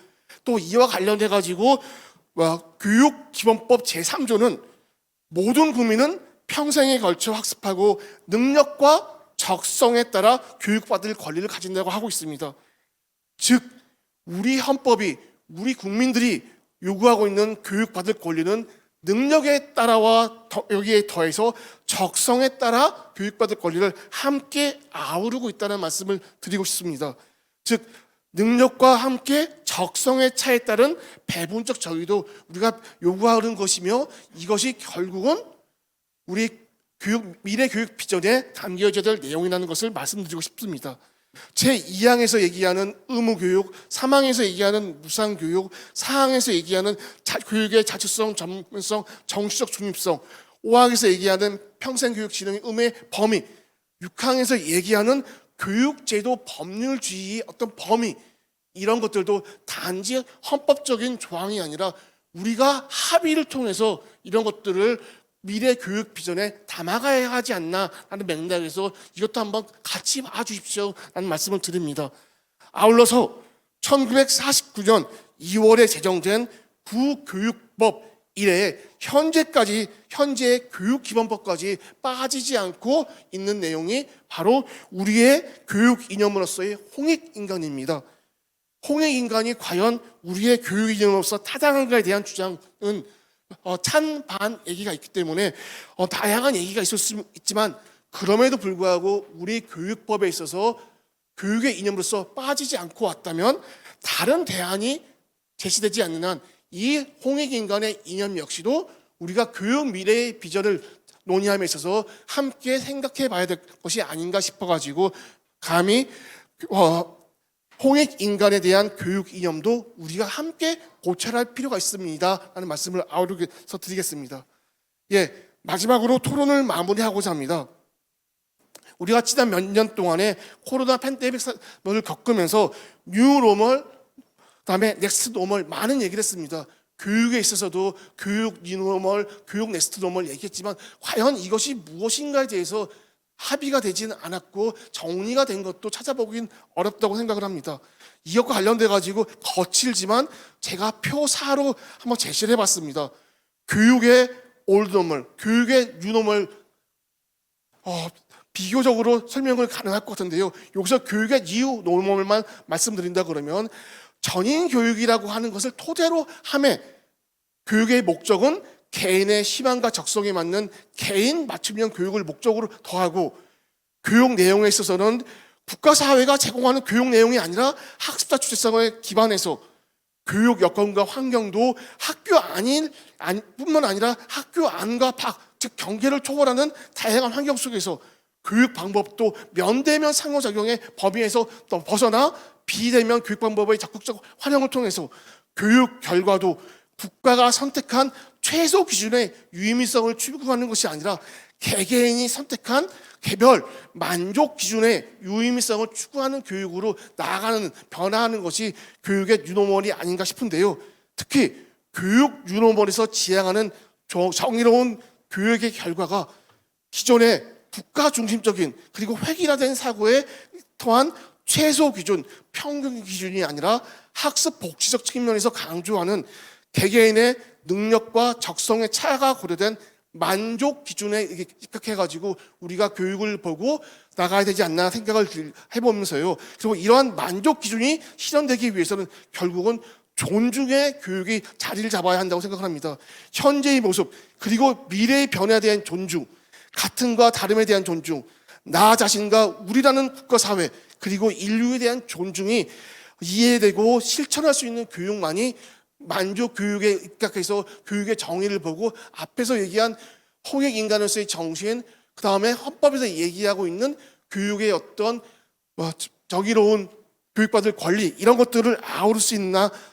또 이와 관련해 가지고 교육기본법 제3조는 모든 국민은 평생에 걸쳐 학습하고 능력과 적성에 따라 교육받을 권리를 가진다고 하고 있습니다. 즉 우리 헌법이 우리 국민들이 요구하고 있는 교육받을 권리는 능력에 따라와 여기에 더해서 적성에 따라 교육받을 권리를 함께 아우르고 있다는 말씀을 드리고 싶습니다. 즉 능력과 함께 적성의 차에 따른 배분적 정의도 우리가 요구하는 것이며 이것이 결국은 우리 미래 교육 비전에 담겨져야 될 내용이라는 것을 말씀드리고 싶습니다. 제2항에서 얘기하는 의무교육, 3항에서 얘기하는 무상교육, 4항에서 얘기하는 교육의 자주성, 전문성, 정치적 중립성, 5항에서 얘기하는 평생교육 진흥의 의무의 범위, 6항에서 얘기하는 교육제도 법률주의의 어떤 범위, 이런 것들도 단지 헌법적인 조항이 아니라 우리가 합의를 통해서 이런 것들을 미래 교육 비전에 담아가야 하지 않나 하는 맥락에서 이것도 한번 같이 봐주십시오 라는 말씀을 드립니다. 아울러서 1949년 2월에 제정된 구교육법 이래에 현재의 교육기본법까지 빠지지 않고 있는 내용이 바로 우리의 교육 이념으로서의 홍익인간입니다. 홍익인간이 과연 우리의 교육 이념으로서 타당한가에 대한 주장은 찬반 얘기가 있기 때문에 다양한 얘기가 있을 수 있지만 그럼에도 불구하고 우리 교육법에 있어서 교육의 이념으로서 빠지지 않고 왔다면 다른 대안이 제시되지 않는 한 이 홍익인간의 이념 역시도 우리가 교육 미래의 비전을 논의함에 있어서 함께 생각해 봐야 될 것이 아닌가 싶어가지고 감히 홍익인간에 대한 교육 이념도 우리가 함께 고찰할 필요가 있습니다 라는 말씀을 아우르서 드리겠습니다. 예, 마지막으로 토론을 마무리하고자 합니다. 우리가 지난 몇 년 동안에 코로나 팬데믹을 겪으면서 뉴노멀, 그다음에 넥스트 노멀 많은 얘기를 했습니다. 교육에 있어서도 교육 뉴노멀, 교육 넥스트 노멀 얘기했지만 과연 이것이 무엇인가에 대해서 합의가 되지는 않았고 정리가 된 것도 찾아보긴 어렵다고 생각을 합니다. 이것과 관련돼 가지고 거칠지만 제가 표 4로 한번 제시를 해봤습니다. 교육의 올드 노멀, 교육의 뉴 노멀 비교적으로 설명을 가능할 것 같은데요. 여기서 교육의 뉴 노멀만 말씀드린다 그러면 전인 교육이라고 하는 것을 토대로 함에 교육의 목적은 개인의 희망과 적성에 맞는 개인 맞춤형 교육을 목적으로 더하고 교육 내용에 있어서는 국가 사회가 제공하는 교육 내용이 아니라 학습자 주체성에 기반해서 교육 여건과 환경도 학교 뿐만 아니라 학교 안과 밖, 즉 경계를 초월하는 다양한 환경 속에서 교육 방법도 면대면 상호작용의 범위에서 또 벗어나 비대면 교육 방법의 적극적 활용을 통해서 교육 결과도 국가가 선택한 최소 기준의 유의미성을 추구하는 것이 아니라 개개인이 선택한 개별 만족 기준의 유의미성을 추구하는 교육으로 나아가는 변화하는 것이 교육의 뉴노멀이 아닌가 싶은데요. 특히 교육 뉴노멀에서 지향하는 정의로운 교육의 결과가 기존의 국가 중심적인 그리고 획일화된 사고에 토한 최소 기준, 평균 기준이 아니라 학습 복지적 측면에서 강조하는 개개인의 능력과 적성의 차이가 고려된 만족 기준에 입각해가지고 우리가 교육을 보고 나가야 되지 않나 생각을 해보면서요. 그리고 이러한 만족 기준이 실현되기 위해서는 결국은 존중의 교육이 자리를 잡아야 한다고 생각을 합니다. 현재의 모습 그리고 미래의 변화에 대한 존중, 같음과 다름에 대한 존중, 나 자신과 우리라는 국가사회 그리고 인류에 대한 존중이 이해되고 실천할 수 있는 교육만이 만족 교육에 입각해서 교육의 정의를 보고 앞에서 얘기한 홍익인간으로서의 정신, 그 다음에 헌법에서 얘기하고 있는 교육의 어떤 정의로운 교육받을 권리 이런 것들을 아우를 수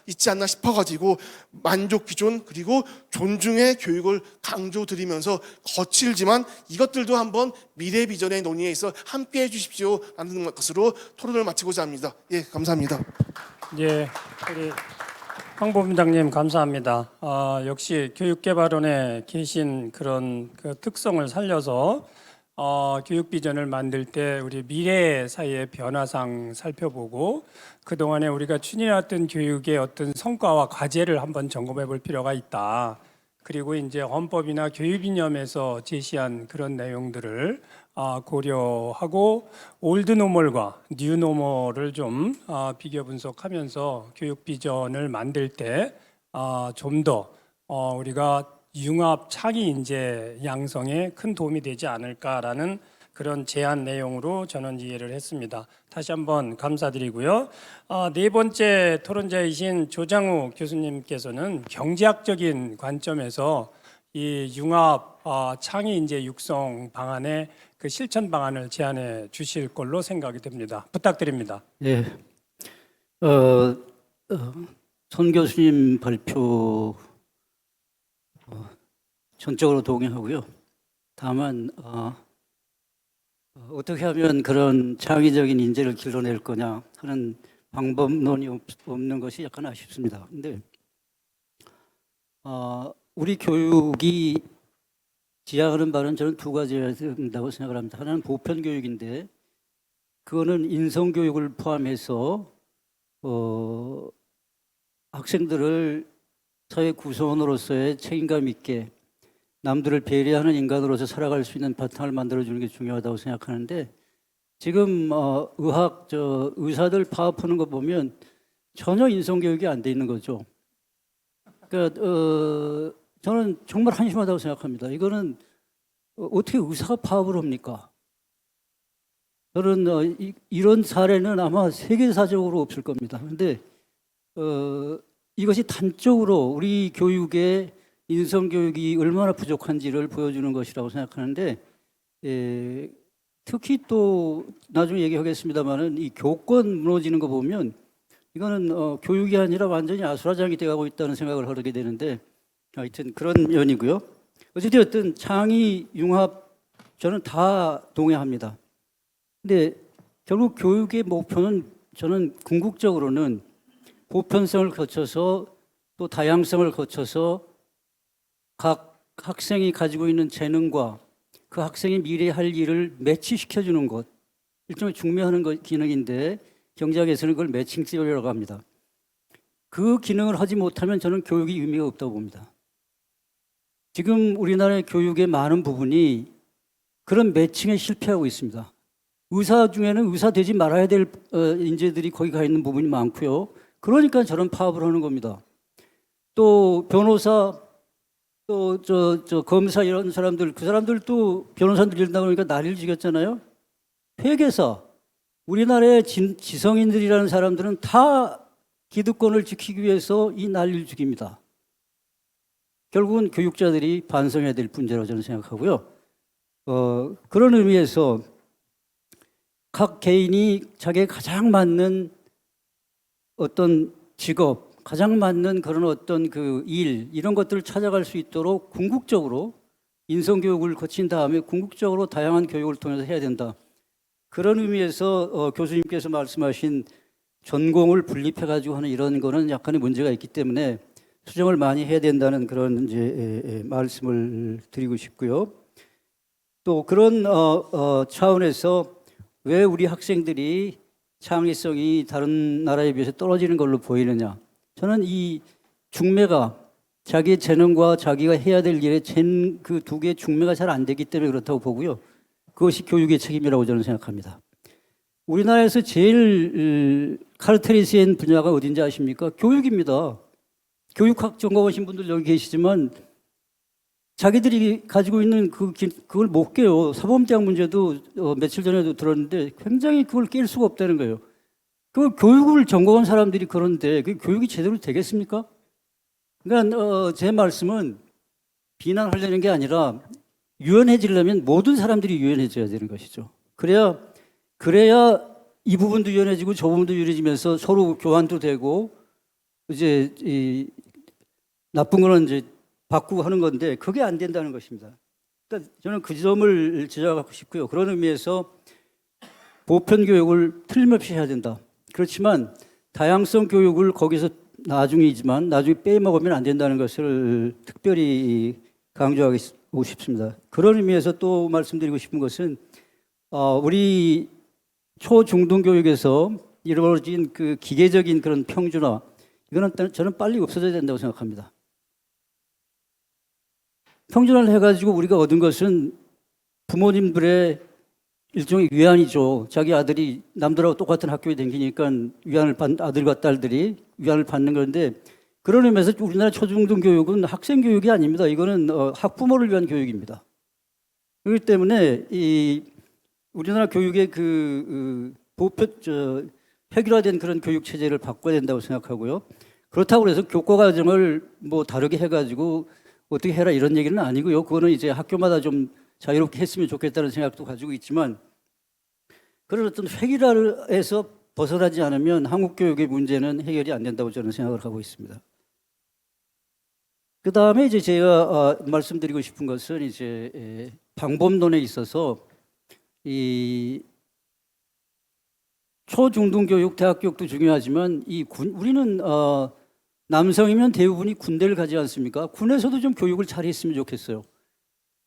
있지 않나 싶어가지고 만족 기준 그리고 존중의 교육을 강조드리면서 거칠지만 이것들도 한번 미래 비전의 논의에서 함께해 주십시오라는 것으로 토론을 마치고자 합니다. 예, 감사합니다. 예, 우리 황 본부장님 감사합니다. 역시 교육개발원에 계신 그런 그 특성을 살려서 교육 비전을 만들 때 우리 미래 사회의 변화상 살펴보고 그동안에 우리가 추진해왔던 교육의 어떤 성과와 과제를 한번 점검해 볼 필요가 있다. 그리고 이제 헌법이나 교육 이념에서 제시한 그런 내용들을 고려하고 올드 노멀과 뉴 노멀을 좀 비교 분석하면서 교육 비전을 만들 때 좀 더 우리가 융합 창의 인재 양성에 큰 도움이 되지 않을까라는 그런 제안 내용으로 저는 이해를 했습니다. 다시 한번 감사드리고요. 네 번째 토론자이신 조장우 교수님께서는 경제학적인 관점에서 이 융합 창의 인재 육성 방안의 그 실천 방안을 제안해 주실 걸로 생각이 됩니다. 부탁드립니다. 예, 손 교수님 발표 전적으로 동의하고요. 다만 어떻게 하면 그런 창의적인 인재를 길러낼 거냐 하는 방법론이 없는 것이 약간 아쉽습니다. 근데 우리 교육이 지향하는 바는 저는 두 가지가 된다고 생각을 합니다. 하나는 보편 교육인데 그거는 인성 교육을 포함해서 학생들을 사회 구성원으로서의 책임감 있게 남들을 배려하는 인간으로서 살아갈 수 있는 바탕을 만들어주는 게 중요하다고 생각하는데 지금 의사들 파업하는 거 보면 전혀 인성교육이 안 돼 있는 거죠. 그러니까 저는 정말 한심하다고 생각합니다. 이거는 어떻게 의사가 파업을 합니까? 저는 이런 사례는 아마 세계사적으로 없을 겁니다. 그런데 이것이 단적으로 우리 교육의 인성교육이 얼마나 부족한지를 보여주는 것이라고 생각하는데 특히 또 나중에 얘기하겠습니다만은 이 교권 무너지는 거 보면 이거는 교육이 아니라 완전히 아수라장이 돼가고 있다는 생각을 하게 되는데 하여튼 그런 면이고요. 어쨌든 창의 융합 저는 다 동의합니다. 근데 결국 교육의 목표는 저는 궁극적으로는 보편성을 거쳐서 또 다양성을 거쳐서 각 학생이 가지고 있는 재능과 그 학생이 미래에 할 일을 매치시켜주는 것, 일종의 중매하는 기능인데 경제학에서는 그걸 매칭 시어리라고 합니다. 그 기능을 하지 못하면 저는 교육이 의미가 없다고 봅니다. 지금 우리나라의 교육의 많은 부분이 그런 매칭에 실패하고 있습니다. 의사 중에는 의사 되지 말아야 될 인재들이 거기 가 있는 부분이 많고요. 그러니까 저런 파업을 하는 겁니다. 또 변호사, 또 검사 이런 사람들, 그 사람들도 변호사들 이런다고 그러니까 난리를 지겼잖아요. 회계사, 우리나라의 지성인들이라는 사람들은 다 기득권을 지키기 위해서 이 난리를 죽입니다. 결국은 교육자들이 반성해야 될 문제라고 저는 생각하고요. 그런 의미에서 각 개인이 자기에 가장 맞는 어떤 직업, 가장 맞는 그런 어떤 그 일, 이런 것들을 찾아갈 수 있도록 궁극적으로 인성교육을 거친 다음에 궁극적으로 다양한 교육을 통해서 해야 된다. 그런 의미에서 교수님께서 말씀하신 전공을 분립해가지고 하는 이런 거는 약간의 문제가 있기 때문에 수정을 많이 해야 된다는 그런 이제 말씀을 드리고 싶고요. 또 그런 차원에서 왜 우리 학생들이 창의성이 다른 나라에 비해서 떨어지는 걸로 보이느냐? 저는 이 중매가 자기의 재능과 자기가 해야 될 일에 그 두 개의 중매가 잘 안 되기 때문에 그렇다고 보고요. 그것이 교육의 책임이라고 저는 생각합니다. 우리나라에서 제일 카르테리스인 분야가 어딘지 아십니까? 교육입니다. 교육학 전공하신 분들 여기 계시지만 자기들이 가지고 있는 그걸 못 깨요. 사범대학 문제도 며칠 전에도 들었는데 굉장히 그걸 깰 수가 없다는 거예요. 그 교육을 전공한 사람들이 그런데 그 교육이 제대로 되겠습니까? 그러니까 제 말씀은 비난하려는 게 아니라 유연해지려면 모든 사람들이 유연해져야 되는 것이죠. 그래야 이 부분도 유연해지고 저 부분도 유연해지면서 서로 교환도 되고 이제 이 나쁜 거는 이제 바꾸고 하는 건데 그게 안 된다는 것입니다. 그러니까 저는 그 점을 지적하고 싶고요. 그런 의미에서 보편 교육을 틀림없이 해야 된다. 그렇지만 다양성 교육을 거기서 나중이지만 나중에 빼먹으면 안 된다는 것을 특별히 강조하고 싶습니다. 그런 의미에서 또 말씀드리고 싶은 것은 우리 초중등 교육에서 이루어진 그 기계적인 그런 평준화, 이거는 저는 빨리 없어져야 된다고 생각합니다. 평준화를 해가지고 우리가 얻은 것은 부모님들의 일종의 위안이죠. 자기 아들이 남들하고 똑같은 학교에 다니니까 아들과 딸들이 위안을 받는 건데, 그런 의미에서 우리나라 초중등 교육은 학생 교육이 아닙니다. 이거는 학부모를 위한 교육입니다. 그렇기 때문에 이 우리나라 교육의 획일화된 그런 교육 체제를 바꿔야 된다고 생각하고요. 그렇다고 해서 교과 과정을 뭐 다르게 해가지고 어떻게 해라 이런 얘기는 아니고요. 그거는 이제 학교마다 좀 자유롭게 했으면 좋겠다는 생각도 가지고 있지만, 그런 어떤 획일화에서 벗어나지 않으면 한국 교육의 문제는 해결이 안 된다고 저는 생각을 하고 있습니다. 그 다음에 이제 제가 말씀드리고 싶은 것은 이제 방법론에 있어서 이 초중등 교육, 대학 교육도 중요하지만 우리는 남성이면 대부분이 군대를 가지 않습니까? 군에서도 좀 교육을 잘 했으면 좋겠어요.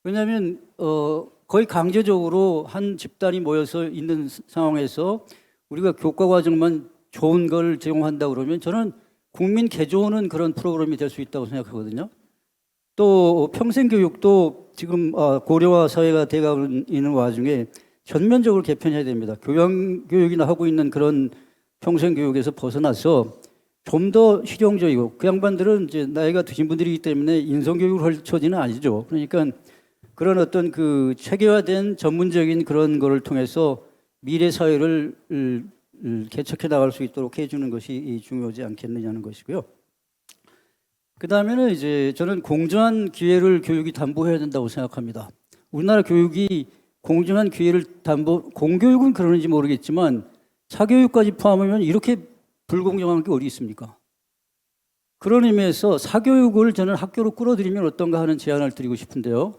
왜냐하면 거의 강제적으로 한 집단이 모여서 있는 상황에서 우리가 교과 과정만 좋은 걸 제공한다 그러면 저는 국민 개조하는 그런 프로그램이 될 수 있다고 생각하거든요. 또 평생 교육도 지금 고령화 사회가 되어가고 있는 와중에 전면적으로 개편해야 됩니다. 교양교육이나 하고 있는 그런 평생 교육에서 벗어나서 좀 더 실용적이고, 그 양반들은 이제 나이가 드신 분들이기 때문에 인성교육을 할 처지는 아니죠. 그러니까 그런 어떤 그 체계화된 전문적인 그런 거를 통해서 미래 사회를 개척해 나갈 수 있도록 해주는 것이 중요하지 않겠느냐는 것이고요. 그 다음에는 이제 저는 공정한 기회를 교육이 담보해야 된다고 생각합니다. 우리나라 교육이 공정한 기회를 공교육은 그러는지 모르겠지만 사교육까지 포함하면 이렇게 불공정한 게 어디 있습니까? 그런 의미에서 사교육을 저는 학교로 끌어들이면 어떤가 하는 제안을 드리고 싶은데요.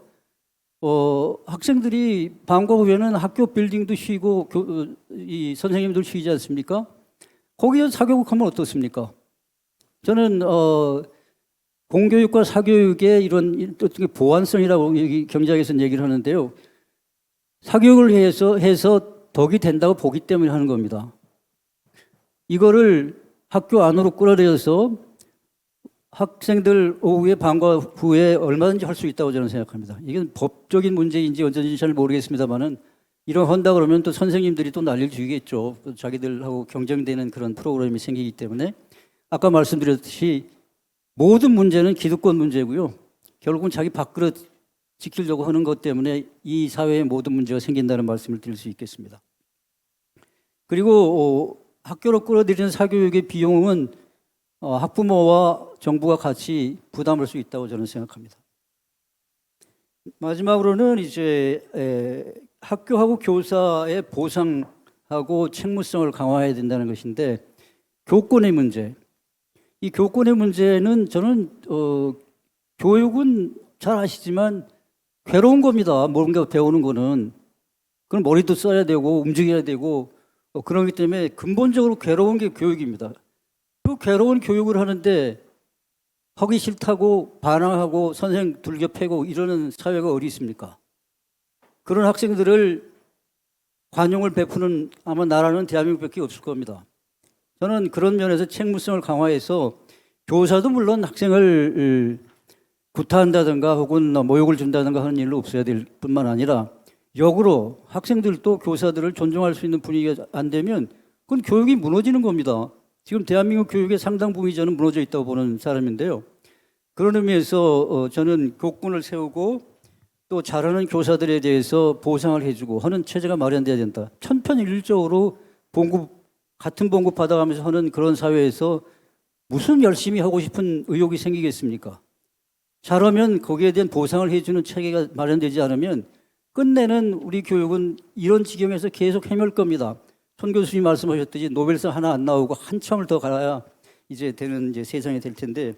학생들이 방과 후에는 학교 빌딩도 쉬고 이 선생님들 쉬지 않습니까? 거기서 사교육하면 어떻습니까? 저는 공교육과 사교육의 이런 어떻게 보완성이라고 경제학에서는 얘기를 하는데요. 사교육을 해서 덕이 된다고 보기 때문에 하는 겁니다. 이거를 학교 안으로 끌어들여서 학생들 오후에 방과 후에 얼마든지 할 수 있다고 저는 생각합니다. 이건 법적인 문제인지 어쩐지 잘 모르겠습니다만은 이런 한다 그러면 또 선생님들이 또 난리를 주겠죠. 또 자기들하고 경쟁되는 그런 프로그램이 생기기 때문에 아까 말씀드렸듯이 모든 문제는 기득권 문제고요. 결국은 자기 밥그릇 지키려고 하는 것 때문에 이 사회의 모든 문제가 생긴다는 말씀을 드릴 수 있겠습니다. 그리고 학교로 끌어들이는 사교육의 비용은 학부모와 정부가 같이 부담할 수 있다고 저는 생각합니다. 마지막으로는 이제 학교하고 교사의 보상하고 책무성을 강화해야 된다는 것인데, 교권의 문제. 이 교권의 문제는 저는 교육은 잘 아시지만 괴로운 겁니다. 뭔가 배우는 거는. 그럼 머리도 써야 되고 움직여야 되고 그렇기 때문에 근본적으로 괴로운 게 교육입니다. 그 괴로운 교육을 하는데 하기 싫다고 반항하고 선생 둘겨 패고 이러는 사회가 어디 있습니까? 그런 학생들을 관용을 베푸는 아마 나라는 대한민국밖에 없을 겁니다. 저는 그런 면에서 책무성을 강화해서 교사도 물론 학생을 구타한다든가 혹은 모욕을 준다든가 하는 일은 없어야 될 뿐만 아니라 역으로 학생들도 교사들을 존중할 수 있는 분위기가 안 되면 그건 교육이 무너지는 겁니다. 지금 대한민국 교육의 상당 부분이 저는 무너져 있다고 보는 사람인데요. 그런 의미에서 저는 교권을 세우고 또 잘하는 교사들에 대해서 보상을 해주고 하는 체제가 마련돼야 된다. 천편일률적으로 같은 봉급 받아가면서 하는 그런 사회에서 무슨 열심히 하고 싶은 의욕이 생기겠습니까? 잘하면 거기에 대한 보상을 해주는 체계가 마련되지 않으면 끝내는 우리 교육은 이런 지경에서 계속 헤맬 겁니다. 손 교수님 말씀하셨듯이 노벨상 하나 안 나오고 한참을 더 가야 이제 되는 세상이 될 텐데,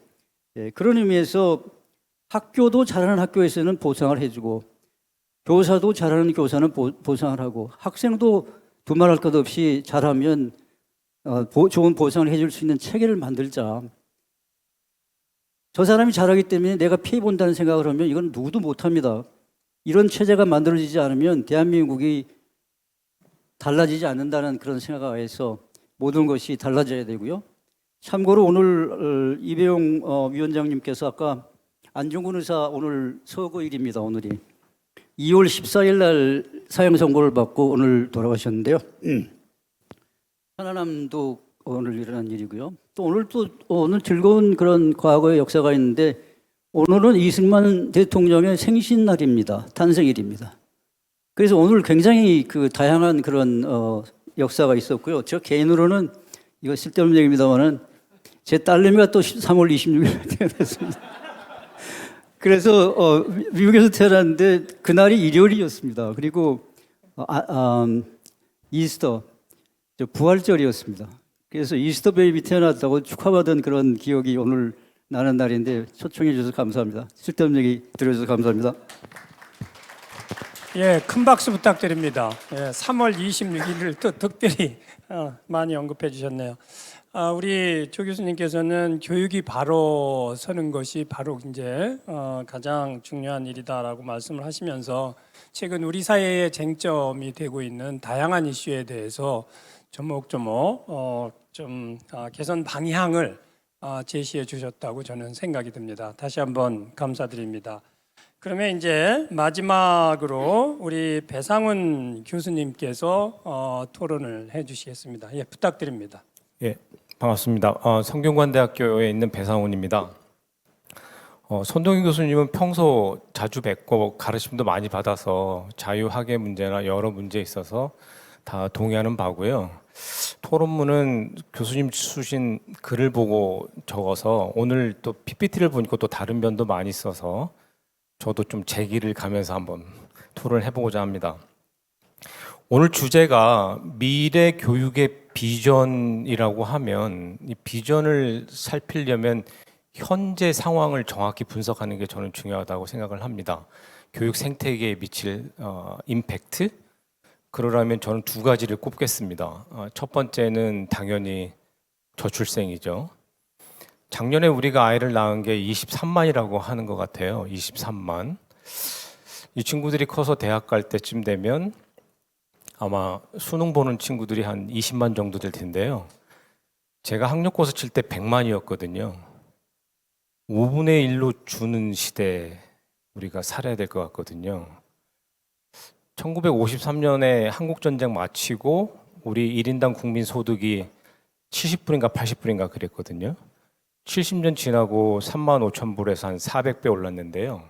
그런 의미에서 학교도 잘하는 학교에서는 보상을 해주고 교사도 잘하는 교사는 보상을 하고 학생도 두말할 것 없이 잘하면 좋은 보상을 해줄 수 있는 체계를 만들자. 저 사람이 잘하기 때문에 내가 피해 본다는 생각을 하면 이건 누구도 못합니다. 이런 체제가 만들어지지 않으면 대한민국이 달라지지 않는다는 그런 생각에서 모든 것이 달라져야 되고요. 참고로 오늘 이배용 위원장님께서 아까 안중근 의사 오늘 서거일입니다. 오늘이 2월 14일 날 사형 선고를 받고 오늘 돌아가셨는데요. 천안함도 오늘 일어난 일이고요. 또 오늘 즐거운 그런 과거의 역사가 있는데 오늘은 이승만 대통령의 생신날입니다. 탄생일입니다. 그래서 오늘 굉장히 그 다양한 그런 역사가 있었고요. 저 개인으로는 이거 쓸데없는 얘기입니다만은 제 딸내미가 또 3월 26일에 태어났습니다. 그래서 미국에서 태어났는데 그날이 일요일이었습니다. 그리고 이스터 부활절이었습니다. 그래서 이스터 베이비 태어났다고 축하받은 그런 기억이 오늘 나는 날인데 초청해 주셔서 감사합니다. 쓸데없는 얘기 들어주셔서 감사합니다. 예, 큰 박수 부탁드립니다. 예, 3월 26일을 또 특별히 많이 언급해 주셨네요. 우리 조 교수님께서는 교육이 바로 서는 것이 바로 이제 가장 중요한 일이다라고 말씀을 하시면서 최근 우리 사회의 쟁점이 되고 있는 다양한 이슈에 대해서 조목조목 개선 방향을 제시해 주셨다고 저는 생각이 듭니다. 다시 한번 감사드립니다. 그러면 이제 마지막으로 우리 배상훈 교수님께서 토론을 해주시겠습니다. 예, 부탁드립니다. 예, 반갑습니다. 성균관대학교에 있는 배상훈입니다. 손동희 교수님은 평소 자주 뵙고 가르침도 많이 받아서 자유학의 문제나 여러 문제에 있어서 다 동의하는 바고요. 토론문은 교수님 쓰신 글을 보고 적어서 오늘 또 PPT를 보니까 또 다른 면도 많이 있어서 저도 좀 제기를 가면서 한번 토론을 해보고자 합니다. 오늘 주제가 미래 교육의 비전이라고 하면 이 비전을 살피려면 현재 상황을 정확히 분석하는 게 저는 중요하다고 생각을 합니다. 교육 생태계에 미칠 임팩트? 그러려면 저는 두 가지를 꼽겠습니다. 첫 번째는 당연히 저출생이죠. 작년에 우리가 아이를 낳은 게 23만이라고 하는 것 같아요. 23만. 이 친구들이 커서 대학 갈 때쯤 되면 아마 수능 보는 친구들이 한 20만 정도 될 텐데요. 제가 학력고사 칠 때 100만이었거든요. 5분의 1로 주는 시대 우리가 살아야 될 것 같거든요. 1953년에 한국전쟁 마치고 우리 1인당 국민소득이 70불인가 80불인가 그랬거든요. 70년 지나고 3만 5천 불에서 한 400배 올랐는데요.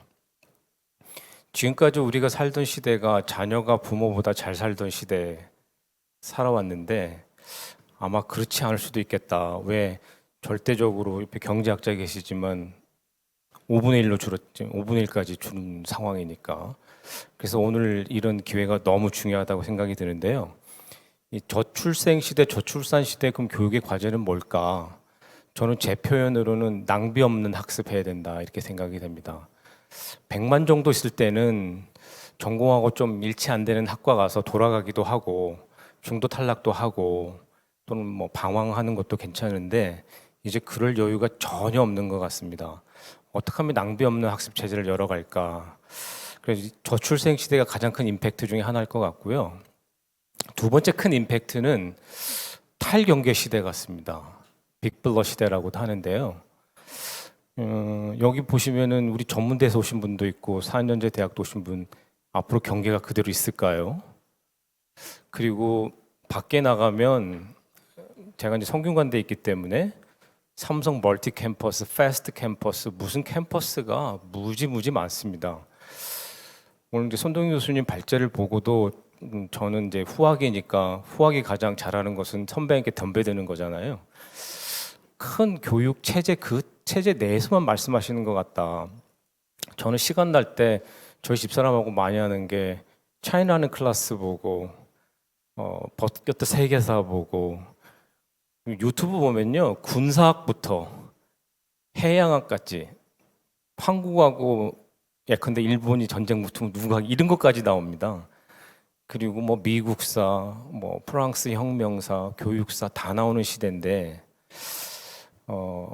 지금까지 우리가 살던 시대가 자녀가 부모보다 잘 살던 시대에 살아왔는데 아마 그렇지 않을 수도 있겠다. 왜 절대적으로 옆에 경제학자 계시지만 5분의 1로 줄었지, 5분의 1까지 주는 상황이니까. 그래서 오늘 이런 기회가 너무 중요하다고 생각이 드는데요. 이 저출생 시대, 저출산 시대 그럼 교육의 과제는 뭘까? 저는 제 표현으로는 낭비 없는 학습해야 된다 이렇게 생각이 됩니다. 100만 정도 있을 때는 전공하고 좀 일치 안 되는 학과 가서 돌아가기도 하고 중도 탈락도 하고 또는 뭐 방황하는 것도 괜찮은데 이제 그럴 여유가 전혀 없는 것 같습니다. 어떻게 하면 낭비 없는 학습 체제를 열어갈까? 그래서 저출생 시대가 가장 큰 임팩트 중에 하나일 것 같고요. 두 번째 큰 임팩트는 탈경계 시대 같습니다. 빅블러 시대라고도 하는데요. 여기 보시면은 우리 전문대에서 오신 분도 있고 4년제 대학도 오신 분 앞으로 경계가 그대로 있을까요? 그리고 밖에 나가면 제가 이제 성균관대에 있기 때문에 삼성 멀티 캠퍼스, 패스트 캠퍼스 무슨 캠퍼스가 무지 많습니다. 오늘 이제 손동희 교수님 발제를 보고도 저는 이제 후학이니까 후학이 가장 잘하는 것은 선배에게 덤벼드는 거잖아요. 큰 교육 체제 그 체제 내에서만 말씀하시는 것 같다. 저는 시간 날 때 저희 집사람하고 많이 하는 게 차이나는 클래스 보고 버킷 세계사 보고 유튜브 보면요 군사학부터 해양학까지 한국하고 예컨대 일본이 전쟁 붙으면 누가 이런 것까지 나옵니다. 그리고 뭐 미국사, 뭐 프랑스 혁명사, 교육사 다 나오는 시대인데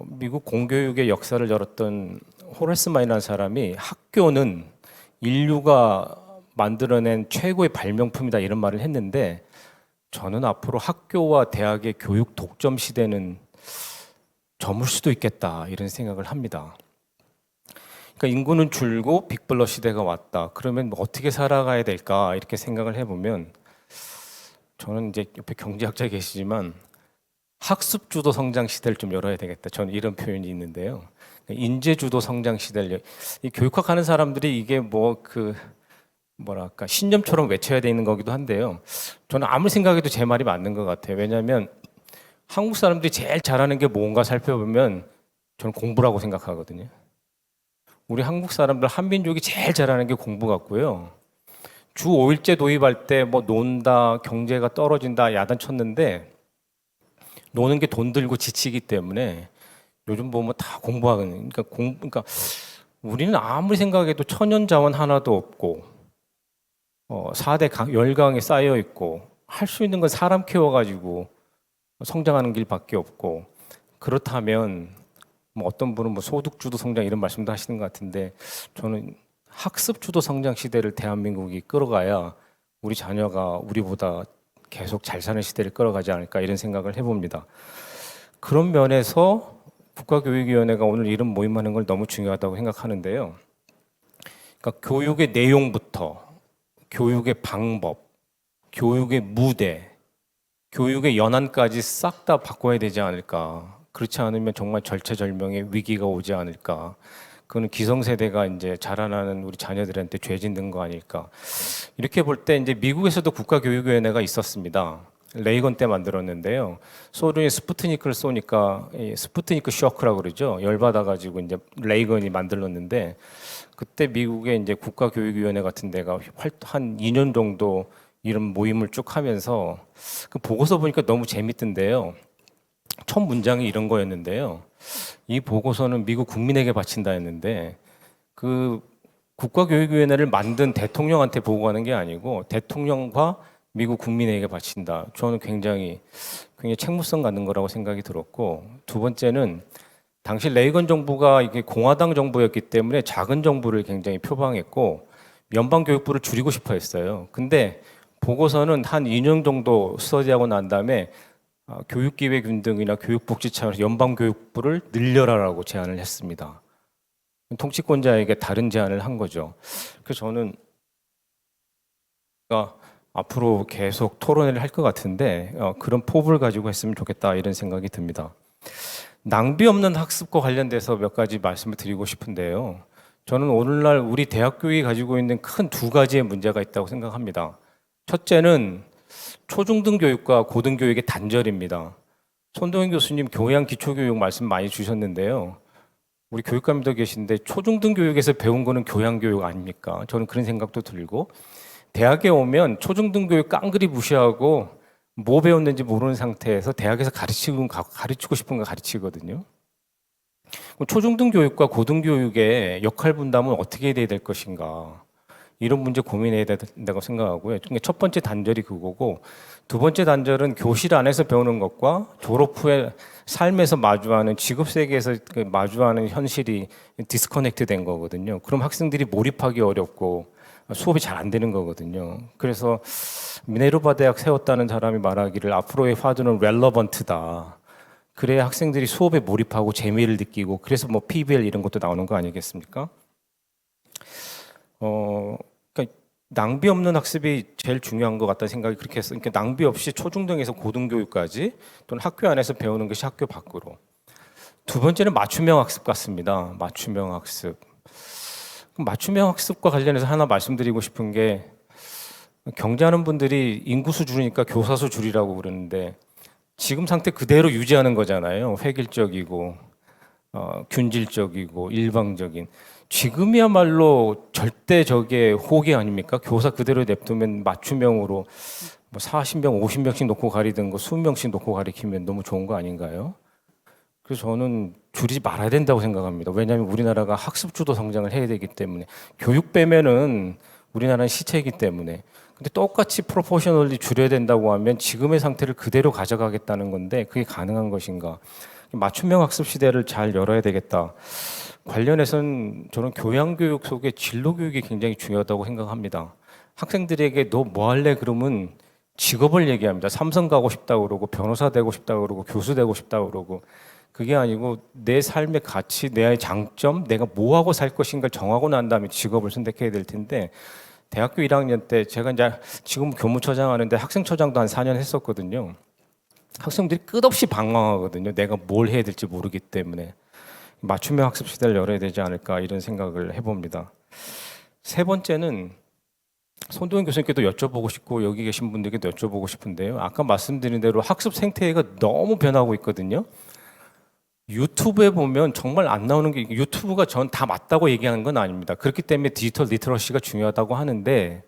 미국 공교육의 역사를 열었던 호레스 마인이라는 사람이 학교는 인류가 만들어낸 최고의 발명품이다 이런 말을 했는데 저는 앞으로 학교와 대학의 교육 독점 시대는 저물 수도 있겠다 이런 생각을 합니다. 그러니까 인구는 줄고 빅블러 시대가 왔다. 그러면 뭐 어떻게 살아가야 될까 이렇게 생각을 해보면 저는 이제 옆에 경제학자 계시지만 학습 주도 성장 시대를 좀 열어야 되겠다. 저는 이런 표현이 있는데요. 인재 주도 성장 시대를 이 교육학 하는 사람들이 이게 뭐랄까 신념처럼 외쳐야 되는 거기도 한데요. 저는 아무리 생각해도 제 말이 맞는 것 같아요. 왜냐하면 한국 사람들이 제일 잘하는 게 뭔가 살펴보면 저는 공부라고 생각하거든요. 우리 한국 사람들 한민족이 제일 잘하는 게 공부 같고요. 주 5일제 도입할 때 뭐 논다, 경제가 떨어진다 야단쳤는데 노는 게 돈 들고 지치기 때문에 요즘 보면 다 공부하거든요. 그러니까 우리는 아무리 생각해도 천연 자원 하나도 없고 4대 열강에 쌓여 있고 할 수 있는 건 사람 키워가지고 성장하는 길밖에 없고 그렇다면 뭐 어떤 분은 뭐 소득주도 성장 이런 말씀도 하시는 것 같은데 저는 학습주도 성장 시대를 대한민국이 끌어가야 우리 자녀가 우리보다 계속 잘 사는 시대를 끌어가지 않을까 이런 생각을 해봅니다. 그런 면에서 국가교육위원회가 오늘 이런 모임하는 걸 너무 중요하다고 생각하는데요. 그러니까 교육의 내용부터 교육의 방법, 교육의 무대, 교육의 연안까지 싹 다 바꿔야 되지 않을까. 그렇지 않으면 정말 절체절명의 위기가 오지 않을까. 그거는 기성세대가 이제 자라나는 우리 자녀들한테 죄 짓는 거 아닐까. 이렇게 볼 때 이제 미국에서도 국가교육위원회가 있었습니다. 레이건 때 만들었는데요. 소련이 스푸트니크를 쏘니까 스푸트니크 쇼크라고 그러죠. 열받아가지고 이제 레이건이 만들었는데 그때 미국의 이제 국가교육위원회 같은 데가 한 2년 정도 이런 모임을 쭉 하면서 그 보고서 보니까 너무 재밌던데요. 첫 문장이 이런 거였는데요. 이 보고서는 미국 국민에게 바친다 했는데 그 국가교육위원회를 만든 대통령한테 보고하는 게 아니고 대통령과 미국 국민에게 바친다. 저는 굉장히 책무성 갖는 거라고 생각이 들었고 두 번째는 당시 레이건 정부가 이게 공화당 정부였기 때문에 작은 정부를 굉장히 표방했고 연방교육부를 줄이고 싶어 했어요. 근데 보고서는 한 2년 정도 스터디하고 난 다음에 교육기획운동이나 교육복지 차원에서 연방교육부를 늘려라라고 제안을 했습니다. 통치권자에게 다른 제안을 한 거죠. 그래서 저는 앞으로 계속 토론회를 할 것 같은데 그런 포부를 가지고 했으면 좋겠다 이런 생각이 듭니다. 낭비 없는 학습과 관련돼서 몇 가지 말씀을 드리고 싶은데요. 저는 오늘날 우리 대학교육이 가지고 있는 큰 두 가지의 문제가 있다고 생각합니다. 첫째는 초중등 교육과 고등교육의 단절입니다. 손동현 교수님 교양 기초교육 말씀 많이 주셨는데요. 우리 교육감님도 계신데 초중등 교육에서 배운 거는 교양교육 아닙니까? 저는 그런 생각도 들고 대학에 오면 초중등 교육 깡그리 무시하고 뭐 배웠는지 모르는 상태에서 대학에서 가르치고 싶은 거 가르치거든요. 초중등 교육과 고등교육의 역할 분담은 어떻게 돼야 될 것인가 이런 문제 고민해야 된다고 생각하고요. 첫 번째 단절이 그거고 두 번째 단절은 교실 안에서 배우는 것과 졸업 후에 삶에서 마주하는 직업 세계에서 마주하는 현실이 디스커넥트 된 거거든요. 그럼 학생들이 몰입하기 어렵고 수업이 잘 안 되는 거거든요. 그래서 미네르바 대학 세웠다는 사람이 말하기를 앞으로의 화두는 렐러번트다. 그래야 학생들이 수업에 몰입하고 재미를 느끼고 그래서 뭐 PBL 이런 것도 나오는 거 아니겠습니까? 그러니까 낭비 없는 학습이 제일 중요한 것 같다는 생각이 그렇게 했어요. 그러니까 낭비 없이 초중등에서 고등교육까지 또는 학교 안에서 배우는 것이 학교 밖으로. 두 번째는 맞춤형 학습 같습니다. 맞춤형 학습. 맞춤형 학습과 관련해서 하나 말씀드리고 싶은 게 경제하는 분들이 인구수 줄이니까 교사수 줄이라고 그러는데 지금 상태 그대로 유지하는 거잖아요. 획일적이고 균질적이고 일방적인. 지금이야말로 절대적의 호기 아닙니까? 교사 그대로 냅두면 맞춤형으로 뭐 40명, 50명씩 놓고 가리던 거 20명씩 놓고 가리키면 너무 좋은 거 아닌가요? 그래서 저는 줄이지 말아야 된다고 생각합니다. 왜냐하면 우리나라가 학습주도 성장을 해야 되기 때문에 교육 빼면은 우리나라는 시체이기 때문에 근데 똑같이 프로포셔널리 줄여야 된다고 하면 지금의 상태를 그대로 가져가겠다는 건데 그게 가능한 것인가? 맞춤형 학습 시대를 잘 열어야 되겠다. 관련해서는 저는 교양교육 속에 진로교육이 굉장히 중요하다고 생각합니다. 학생들에게 너 뭐 할래? 그러면 직업을 얘기합니다. 삼성 가고 싶다고 그러고 변호사 되고 싶다고 그러고 교수 되고 싶다고 그러고 그게 아니고 내 삶의 가치, 내 장점, 내가 뭐 하고 살 것인가를 정하고 난 다음에 직업을 선택해야 될 텐데 대학교 1학년 때 제가 이제 지금 교무처장 하는데 학생처장도 한 4년 했었거든요. 학생들이 끝없이 방황하거든요. 내가 뭘 해야 될지 모르기 때문에 맞춤형 학습 시대를 열어야 되지 않을까 이런 생각을 해봅니다. 세 번째는 손도현 교수님께도 여쭤보고 싶고 여기 계신 분들께도 여쭤보고 싶은데요. 아까 말씀드린 대로 학습 생태계가 너무 변하고 있거든요. 유튜브에 보면 정말 안 나오는 게 유튜브가 전 다 맞다고 얘기하는 건 아닙니다. 그렇기 때문에 디지털 리터러시가 중요하다고 하는데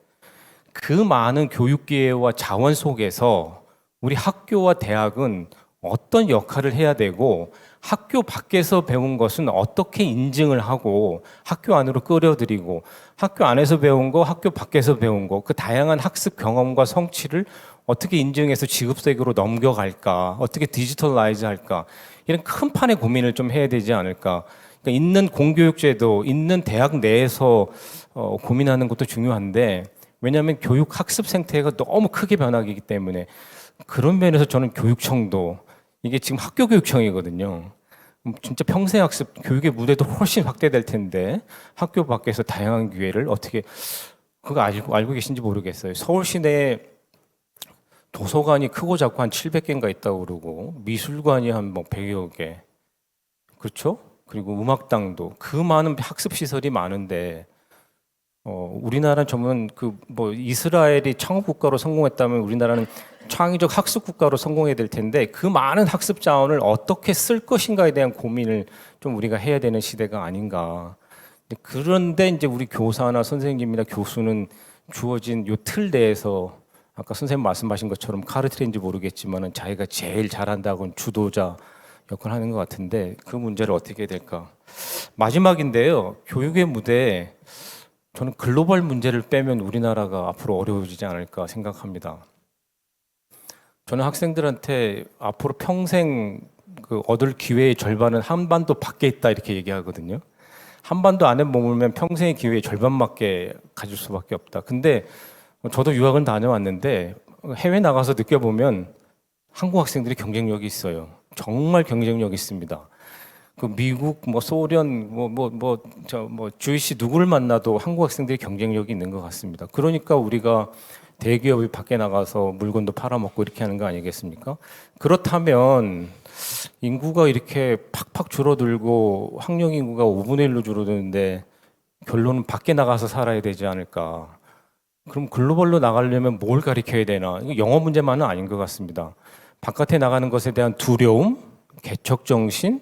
그 많은 교육 기회와 자원 속에서 우리 학교와 대학은 어떤 역할을 해야 되고 학교 밖에서 배운 것은 어떻게 인증을 하고 학교 안으로 끌어들이고 학교 안에서 배운 거, 학교 밖에서 배운 거, 그 다양한 학습 경험과 성취를 어떻게 인증해서 지급세계로 넘겨갈까, 어떻게 디지털라이즈 할까, 이런 큰 판의 고민을 좀 해야 되지 않을까. 그러니까 있는 공교육제도, 있는 대학 내에서 고민하는 것도 중요한데, 왜냐하면 교육 학습 생태가 너무 크게 변하기 때문에 그런 면에서 저는 교육청도 이게 지금 학교 교육청이거든요. 진짜 평생 학습 교육의 무대도 훨씬 확대될 텐데 학교 밖에서 다양한 기회를 어떻게 그거 알고 계신지 모르겠어요. 서울 시내에 도서관이 크고 작고 한 700개인가 있다고 그러고 미술관이 한 뭐 100여 개. 그렇죠? 그리고 음악당도 그 많은 학습 시설이 많은데 우리나라는 전문 그 뭐 이스라엘이 창업 국가로 성공했다면 우리나라는 창의적 학습 국가로 성공해야 될 텐데 그 많은 학습 자원을 어떻게 쓸 것인가에 대한 고민을 좀 우리가 해야 되는 시대가 아닌가. 그런데 이제 우리 교사나 선생님이나 교수는 주어진 요 틀 내에서 아까 선생님 말씀하신 것처럼 카르텔인지 모르겠지만은 자기가 제일 잘한다고는 주도자 역할을 하는 것 같은데 그 문제를 어떻게 해야 될까. 마지막인데요. 교육의 무대에 저는 글로벌 문제를 빼면 우리나라가 앞으로 어려워지지 않을까 생각합니다. 저는 학생들한테 앞으로 평생 그 얻을 기회의 절반은 한반도 밖에 있다 이렇게 얘기하거든요. 한반도 안에 머물면 평생의 기회의 절반밖에 가질 수밖에 없다. 근데 저도 유학은 다녀왔는데 해외 나가서 느껴보면 한국 학생들이 경쟁력이 있어요. 정말 경쟁력이 있습니다. 그 미국, 뭐 소련, 주이시 누구를 만나도 한국 학생들이 경쟁력이 있는 것 같습니다. 그러니까 우리가 대기업이 밖에 나가서 물건도 팔아먹고 이렇게 하는 거 아니겠습니까? 그렇다면 인구가 이렇게 팍팍 줄어들고 학령 인구가 5분의 1로 줄어드는데 결론은 밖에 나가서 살아야 되지 않을까? 그럼 글로벌로 나가려면 뭘 가르쳐야 되나? 이거 영어 문제만은 아닌 것 같습니다. 바깥에 나가는 것에 대한 두려움, 개척 정신,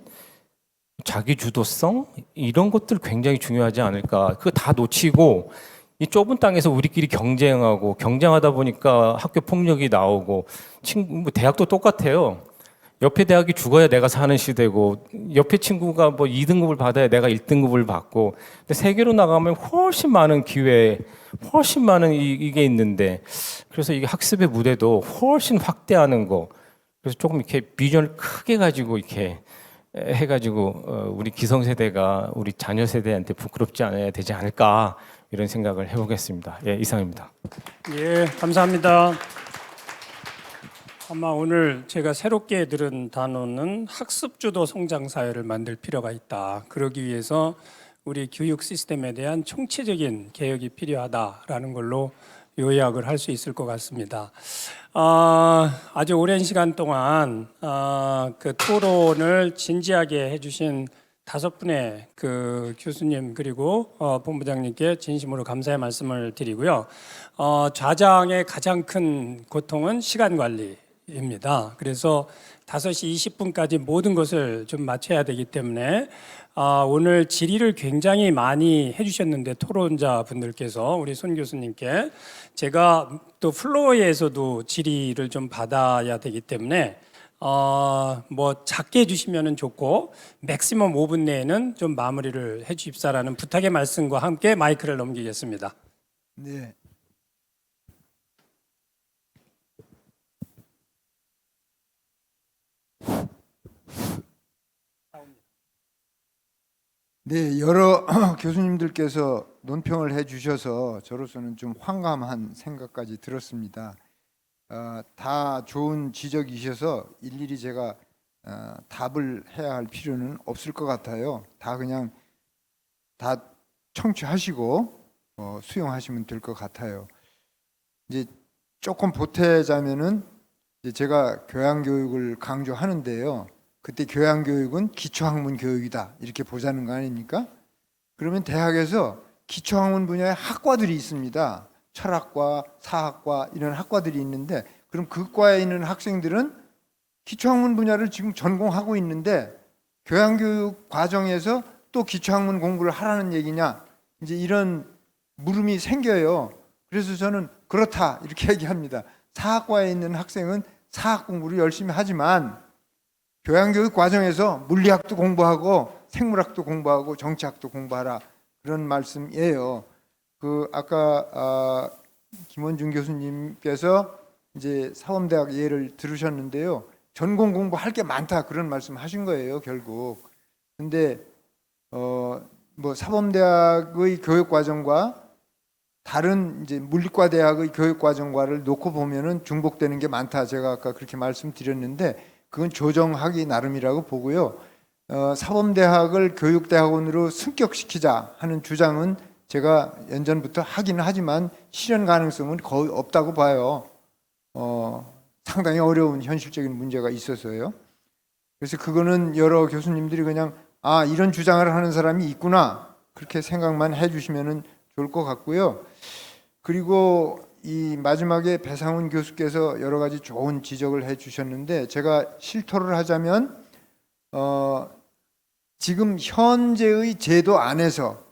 자기 주도성 이런 것들 굉장히 중요하지 않을까. 그거 다 놓치고 이 좁은 땅에서 우리끼리 경쟁하고 경쟁하다 보니까 학교 폭력이 나오고 대학도 똑같아요. 옆에 대학이 죽어야 내가 사는 시대고 옆에 친구가 뭐 2등급을 받아야 내가 1등급을 받고 근데 세계로 나가면 훨씬 많은 기회, 훨씬 많은 이게 있는데 그래서 이게 학습의 무대도 훨씬 확대하는 거 그래서 조금 이렇게 비전을 크게 가지고 이렇게 해가지고 우리 기성세대가 우리 자녀 세대한테 부끄럽지 않아야 되지 않을까 이런 생각을 해보겠습니다. 예, 이상입니다. 예, 감사합니다. 아마 오늘 제가 새롭게 들은 단어는 학습주도 성장 사회를 만들 필요가 있다. 그러기 위해서 우리 교육 시스템에 대한 총체적인 개혁이 필요하다라는 걸로 요약을 할 수 있을 것 같습니다. 아주 오랜 시간 동안 그 토론을 진지하게 해주신 5분의 그 교수님 그리고 본부장님께 진심으로 감사의 말씀을 드리고요. 좌장의 가장 큰 고통은 시간 관리입니다. 그래서 5시 20분까지 모든 것을 좀 마쳐야 되기 때문에 오늘 질의를 굉장히 많이 해주셨는데 토론자 분들께서 우리 손 교수님께 제가 또 플로어에서도 질의를 좀 받아야 되기 때문에 뭐 작게 해주시면 좋고 맥시멈 5분 내에는 좀 마무리를 해주십사라는 부탁의 말씀과 함께 마이크를 넘기겠습니다. 네. 네, 여러 교수님들께서 논평을 해주셔서 저로서는 좀 황감한 생각까지 들었습니다. 다 좋은 지적이셔서 일일이 제가 답을 해야 할 필요는 없을 것 같아요. 다 그냥 다 청취하시고 수용하시면 될 것 같아요. 이제 조금 보태자면은 이제 제가 교양교육을 강조하는데요. 그때 교양교육은 기초학문 교육이다 이렇게 보자는 거 아닙니까? 그러면 대학에서 기초학문 분야의 학과들이 있습니다. 철학과, 사학과 이런 학과들이 있는데 그럼 그 과에 있는 학생들은 기초학문 분야를 지금 전공하고 있는데 교양교육 과정에서 또 기초학문 공부를 하라는 얘기냐 이제 이런 물음이 생겨요. 그래서 저는 그렇다 이렇게 얘기합니다. 사학과에 있는 학생은 사학 공부를 열심히 하지만 교양교육 과정에서 물리학도 공부하고 생물학도 공부하고 정치학도 공부하라 그런 말씀이에요. 그 아까 김원중 교수님께서 이제 사범대학 예를 들으셨는데요. 전공 공부할 게 많다 그런 말씀하신 거예요 결국. 근데 뭐 사범대학의 교육 과정과 다른 이제 물리과 대학의 교육 과정과를 놓고 보면은 중복되는 게 많다. 제가 아까 그렇게 말씀드렸는데 그건 조정하기 나름이라고 보고요. 사범대학을 교육대학원으로 승격시키자 하는 주장은 제가 연전부터 하기는 하지만 실현 가능성은 거의 없다고 봐요. 상당히 어려운 현실적인 문제가 있어서요. 그래서 그거는 여러 교수님들이 그냥 이런 주장을 하는 사람이 있구나 그렇게 생각만 해주시면 좋을 것 같고요. 그리고 이 마지막에 배상훈 교수께서 여러 가지 좋은 지적을 해주셨는데 제가 실토를 하자면 지금 현재의 제도 안에서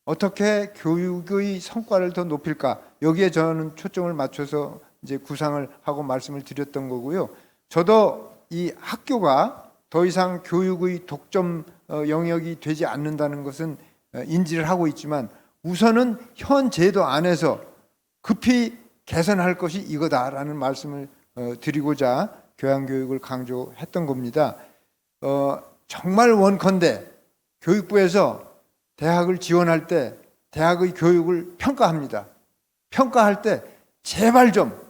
어떻게 교육의 성과를 더 높일까 여기에 저는 초점을 맞춰서 이제 구상을 하고 말씀을 드렸던 거고요. 저도 이 학교가 더 이상 교육의 독점 영역이 되지 않는다는 것은 인지를 하고 있지만 우선은 현 제도 안에서 급히 개선할 것이 이거다라는 말씀을 드리고자 교양교육을 강조했던 겁니다. 정말 원컨대 교육부에서 대학을 지원할 때 대학의 교육을 평가합니다. 평가할 때 제발 좀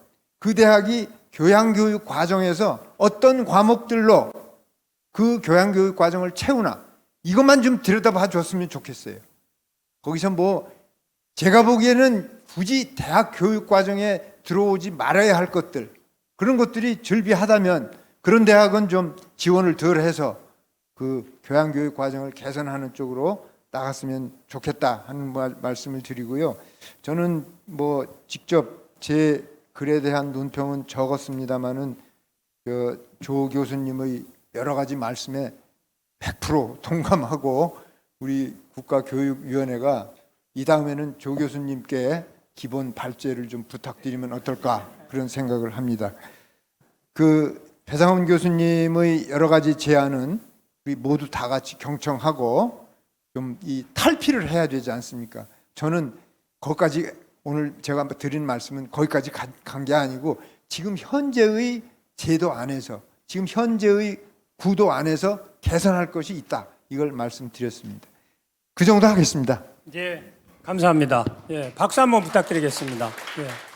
그 대학이 교양교육 과정에서 어떤 과목들로 그 교양교육 과정을 채우나 이것만 좀 들여다봐 줬으면 좋겠어요. 거기서 뭐 제가 보기에는 굳이 대학 교육 과정에 들어오지 말아야 할 것들 그런 것들이 절비하다면 그런 대학은 좀 지원을 덜 해서 그 교양교육 과정을 개선하는 쪽으로 나갔으면 좋겠다 하는 말씀을 드리고요. 저는 뭐 직접 제 글에 대한 논평은 적었습니다마는 조 교수님의 여러 가지 말씀에 100% 동감하고 우리 국가교육위원회가 이 다음에는 조 교수님께 기본 발제를 좀 부탁드리면 어떨까 그런 생각을 합니다. 그 배상훈 교수님의 여러 가지 제안은 우리 모두 다 같이 경청하고 좀 이 탈피를 해야 되지 않습니까? 저는 거기까지 오늘 제가 드린 말씀은 거기까지 간 게 아니고 지금 현재의 제도 안에서 지금 현재의 구도 안에서 개선할 것이 있다 이걸 말씀드렸습니다. 그 정도 하겠습니다. 예, 감사합니다. 예, 박수 한번 부탁드리겠습니다. 예.